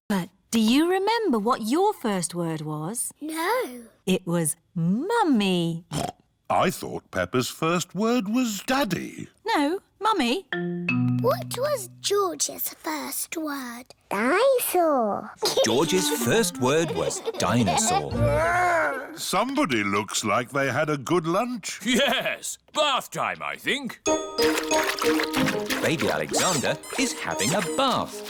But do you remember what your first word was? No. It was mummy. I thought Peppa's first word was daddy. No, mummy. What was George's first word? Dinosaur. George's first word was dinosaur. Somebody looks like they had a good lunch. Yes, bath time, I think. Baby Alexander is having a bath.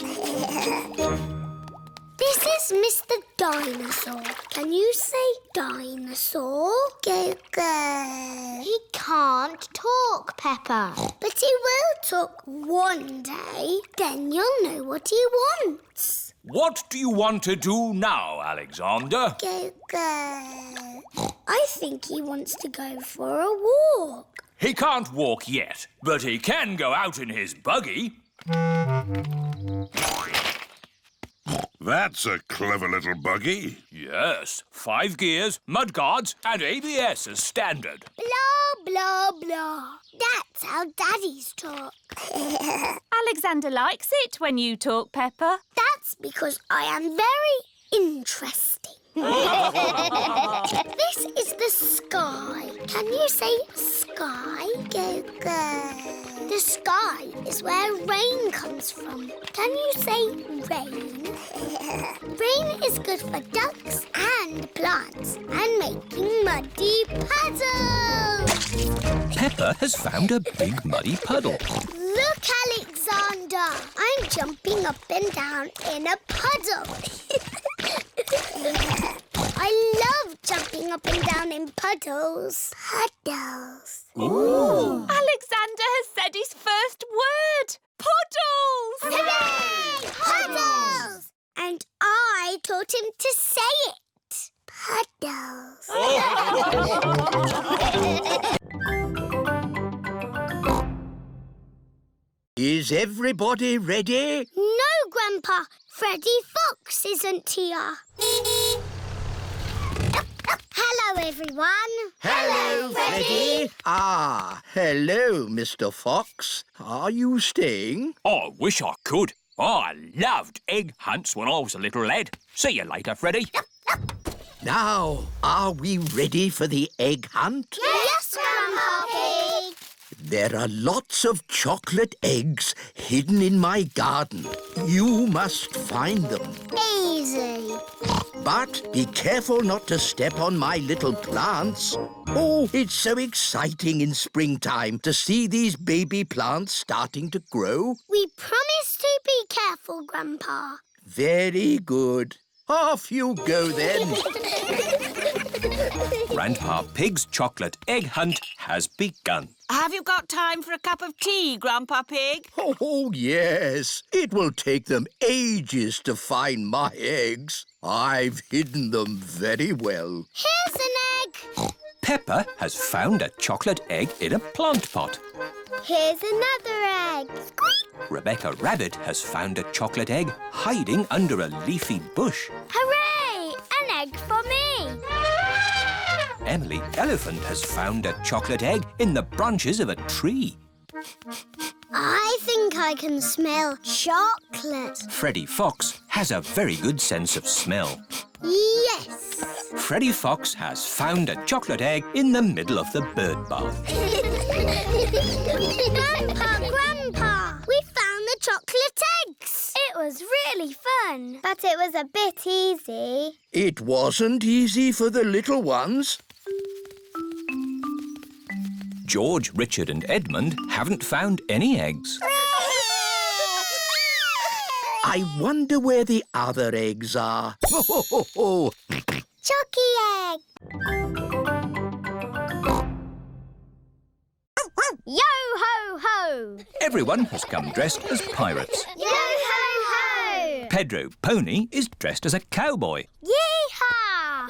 This is Mr. Dinosaur. Can you say dinosaur? Go, go. He can't talk, Peppa. But he will talk one day. Then you'll know what he wants. What do you want to do now, Alexander? Go, go. I think he wants to go for a walk. He can't walk yet, but he can go out in his buggy. That's a clever little buggy. Yes, 5 gears, mudguards and ABS as standard. Blah, blah, blah. That's how daddies talk. Alexander likes it when you talk, Peppa. That's because I am very interesting. This is the sky. Can you say sky? Go, go. The sky is where rain comes from. Can you say rain? Rain is good for ducks and plants and making muddy puddles. Peppa has found a big muddy puddle. Look, Alexander. I'm jumping up and down in a puddle. I love jumping up and down in puddles. Puddles. Ooh. Alexander has said his first word. Puddles! Hooray! Puddles! And I taught him to say it. Puddles. Is everybody ready? No, Grandpa. Freddy Fox isn't here. Hello, everyone. Hello, Freddy. Ah, hello, Mr. Fox. Are you staying? I wish I could. I loved egg hunts when I was a little lad. See you later, Freddy. Now, are we ready for the egg hunt? Yes, Grandpa Pig. There are lots of chocolate eggs hidden in my garden. You must find them. Easy. But be careful not to step on my little plants. Oh, it's so exciting in springtime to see these baby plants starting to grow. We promise to be careful, Grandpa. Very good. Off you go, then. Grandpa Pig's chocolate egg hunt has begun. Have you got time for a cup of tea, Grandpa Pig? Oh, yes. It will take them ages to find my eggs. I've hidden them very well. Here's an egg. Peppa has found a chocolate egg in a plant pot. Here's another egg. Squeak! Rebecca Rabbit has found a chocolate egg hiding under a leafy bush. Hooray! An egg for me. Emily Elephant has found a chocolate egg in the branches of a tree. I think I can smell chocolate. Freddie Fox has a very good sense of smell. Yes. Freddie Fox has found a chocolate egg in the middle of the bird bath. Grandpa! We found the chocolate eggs. It was really fun, but it was a bit easy. It wasn't easy for the little ones. George, Richard and Edmund haven't found any eggs. I wonder where the other eggs are. Ho, ho, ho, ho. Chucky egg. Yo-ho-ho! Everyone has come dressed as pirates. Yo-ho-ho! Pedro Pony is dressed as a cowboy. Yeehaw!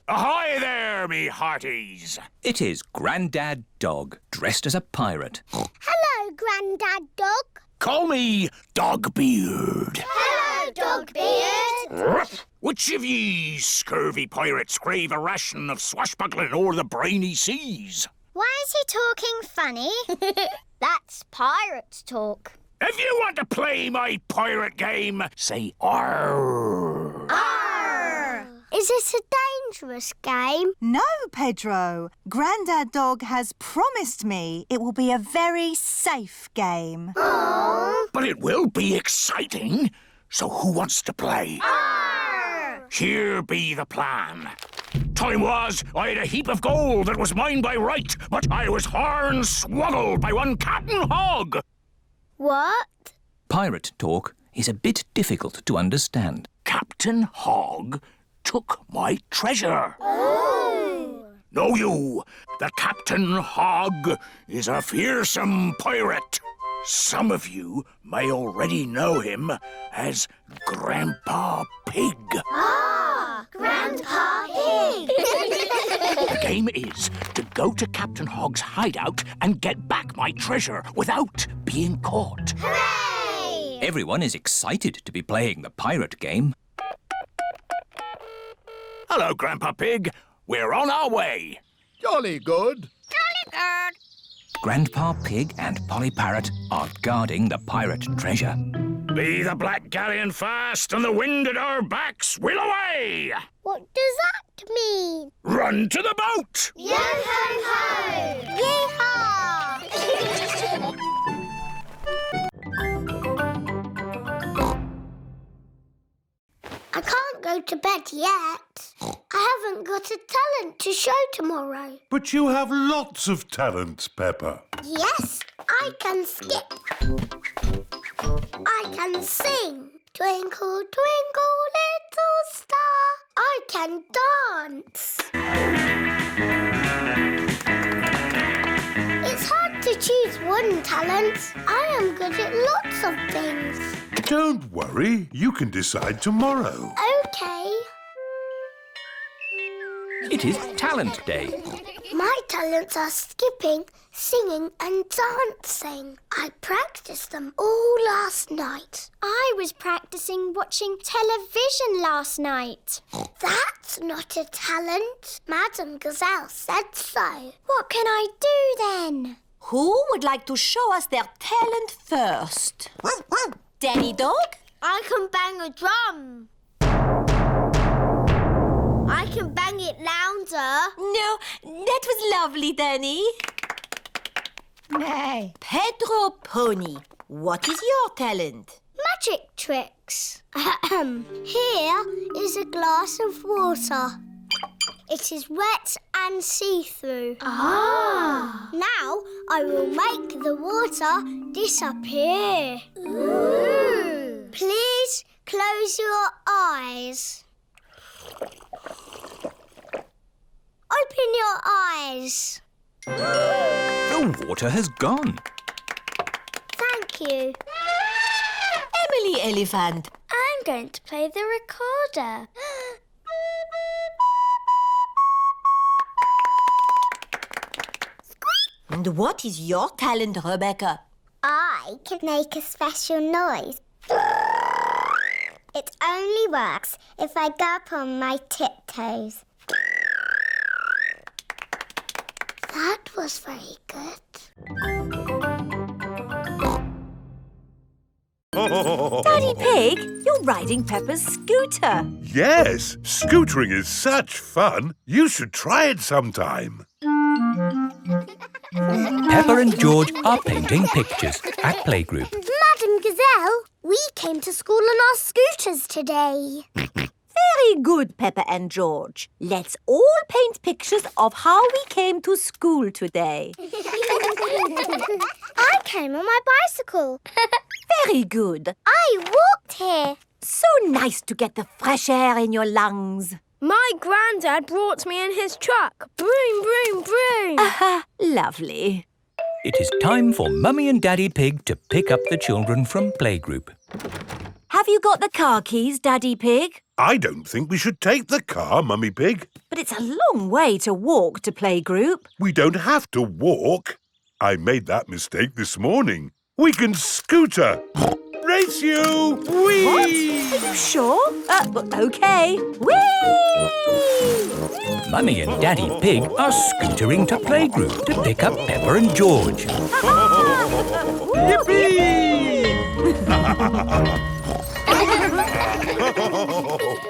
Ahoy there, me hearties! It is Grandad Dog dressed as a pirate. Hello, Grandad Dog. Call me Dogbeard. Hello, Dogbeard. Which of ye scurvy pirates crave a ration of swashbuckling o'er the briny seas? Why is he talking funny? That's pirate talk. If you want to play my pirate game, say arr. Arr! Is it a dangerous game? No, Pedro. Grandad Dog has promised me it will be a very safe game. Aww. But it will be exciting. So who wants to play? Arr! Here be the plan. Time was, I had a heap of gold that was mine by right, but I was horn-swoggled by one Captain Hog. What? Pirate talk is a bit difficult to understand. Captain Hog took my treasure. Oh. Know you that Captain Hog is a fearsome pirate? Some of you may already know him as Grandpa Pig. Ah, Grandpa Pig! The game is to go to Captain Hog's hideout and get back my treasure without being caught. Hooray! Everyone is excited to be playing the pirate game. Hello, Grandpa Pig. We're on our way. Jolly good. Jolly good. Grandpa Pig and Polly Parrot are guarding the pirate treasure. Be the black galleon fast and the wind at our backs, we'll away! What does that mean? Run to the boat! Yo-ho-ho! Yeehaw! I can't go to bed yet. I haven't got a talent to show tomorrow. But you have lots of talents, Peppa. Yes, I can skip. I can sing. Twinkle, twinkle, little star. I can dance. It's hard to choose one talent. I am good at lots of things. Don't worry, you can decide tomorrow. Okay. It is Talent Day. My talents are skipping, singing and dancing. I practiced them all last night. I was practicing watching television last night. That's not a talent. Madame Gazelle said so. What can I do then? Who would like to show us their talent first? Danny Dog? I can bang a drum. I can bang it louder. No, that was lovely, Danny. Nay. Pedro Pony, what is your talent? Magic tricks. Here is a glass of water. It is wet and see-through. Ah. Now I will make the water disappear. Ooh. Please close your eyes. Open your eyes. The water has gone. Thank you. Emily Elephant. I'm going to play the recorder. And what is your talent, Rebecca? I can make a special noise. It only works if I go up on my tiptoes. That was very good. Daddy Pig, you're riding Peppa's scooter. Yes, scootering is such fun. You should try it sometime. Peppa and George are painting pictures at playgroup. Madam Gazelle, we came to school on our scooters today. Very good, Peppa and George. Let's all paint pictures of how we came to school today. I came on my bicycle. Very good. I walked here. So nice to get the fresh air in your lungs. My granddad brought me in his truck. Broom, broom, broom. Lovely. It is time for Mummy and Daddy Pig to pick up the children from playgroup. Have you got the car keys, Daddy Pig? I don't think we should take the car, Mummy Pig. But it's a long way to walk to playgroup. We don't have to walk. I made that mistake this morning. We can scooter. Race you! Whee! What? Are you sure? OK. Whee! Mummy and Daddy Pig are scootering to playgroup to pick up Peppa and George. Yippee!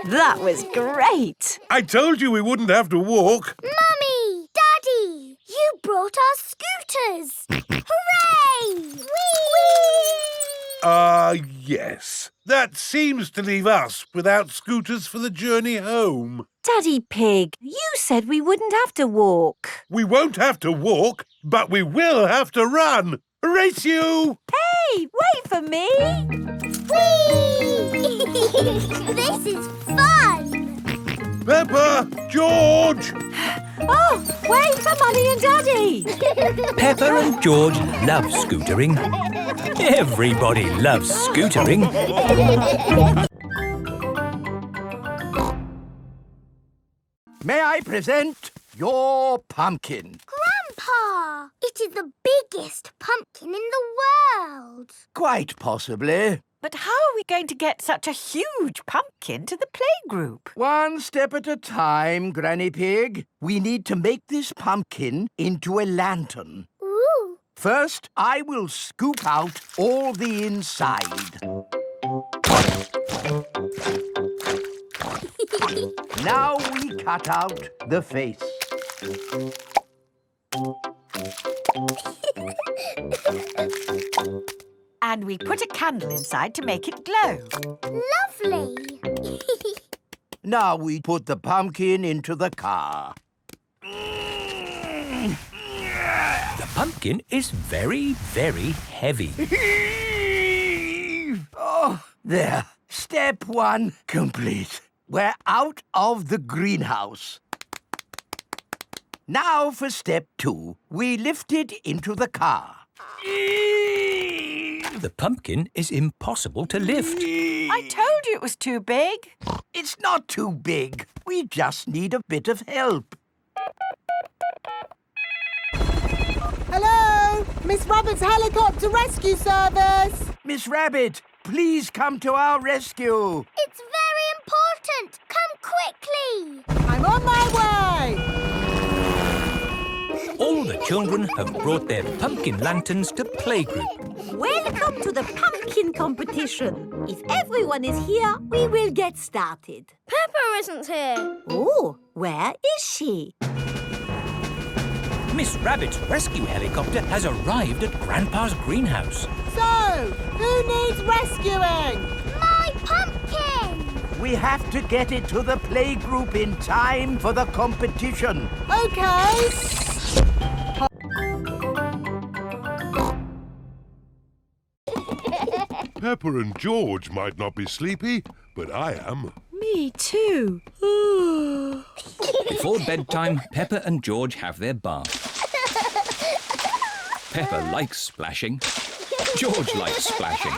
That was great. I told you we wouldn't have to walk. Mummy! Daddy! You brought our scooters! Hooray! Whee! Yes. That seems to leave us without scooters for the journey home. Daddy Pig, you said we wouldn't have to walk. We won't have to walk, but we will have to run. Race you! Hey, wait for me. Whee! This is fun! Peppa! George! Oh, wait for Mummy and Daddy. Peppa and George love scootering. Everybody loves scootering. May I present your pumpkin? Grandpa! It is the biggest pumpkin in the world. Quite possibly. But how are we going to get such a huge pumpkin to the playgroup? One step at a time, Granny Pig. We need to make this pumpkin into a lantern. Ooh. First, I will scoop out all the inside. Now we cut out the face. And we put a candle inside to make it glow. Lovely. Now we put the pumpkin into the car. The pumpkin is very, very heavy. Oh, there. Step one complete. We're out of the greenhouse. Now for step two. We lift it into the car. The pumpkin is impossible to lift. I told you it was too big. It's not too big. We just need a bit of help. Hello? Miss Rabbit's helicopter rescue service. Miss Rabbit, please come to our rescue. It's very important. Come quickly. I'm on my way. All the children have brought their pumpkin lanterns to playgroup. Welcome to the pumpkin competition. If everyone is here, we will get started. Peppa isn't here. Oh, where is she? Miss Rabbit's rescue helicopter has arrived at Grandpa's greenhouse. So, who needs rescuing? My pumpkin! We have to get it to the playgroup in time for the competition. OK. Peppa and George might not be sleepy, but I am. Me too. Before bedtime, Peppa and George have their bath. Peppa likes splashing. George likes splashing.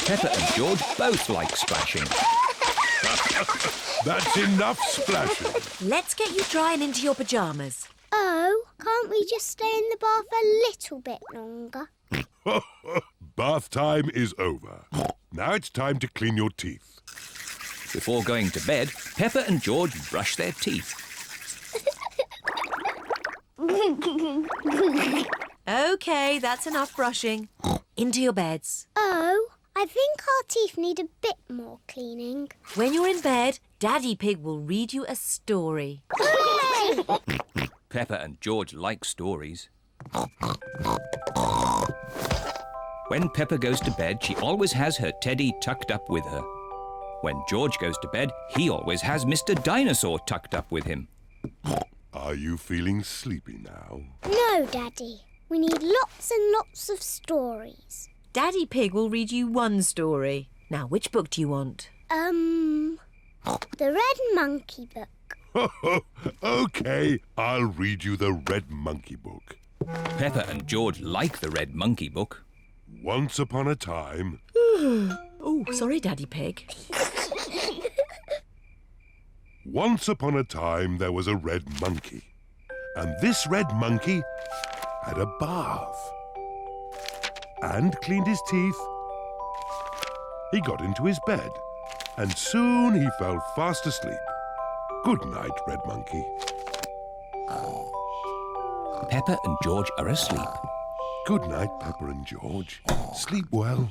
Peppa and George both like splashing. That's enough splashing. Let's get you drying into your pyjamas. Oh, can't Can't we just stay in the bath a little bit longer? Bath time is over. Now it's time to clean your teeth. Before going to bed, Peppa and George brush their teeth. OK, that's enough brushing. Into your beds. Oh, I think our teeth need a bit more cleaning. When you're in bed, Daddy Pig will read you a story. Hooray! Peppa and George like stories. When Peppa goes to bed, she always has her teddy tucked up with her. When George goes to bed, he always has Mr. Dinosaur tucked up with him. Are you feeling sleepy now? No, Daddy. We need lots and lots of stories. Daddy Pig will read you one story. Now, which book do you want? The Red Monkey book. OK, I'll read you the Red Monkey book. Peppa and George like the Red Monkey book. Once upon a time... Oh, sorry, Daddy Pig. Once upon a time, there was a red monkey. And this red monkey had a bath. And cleaned his teeth. He got into his bed. And soon he fell fast asleep. Good night, Red Monkey. Peppa and George are asleep. Good night, Peppa and George. Sleep well.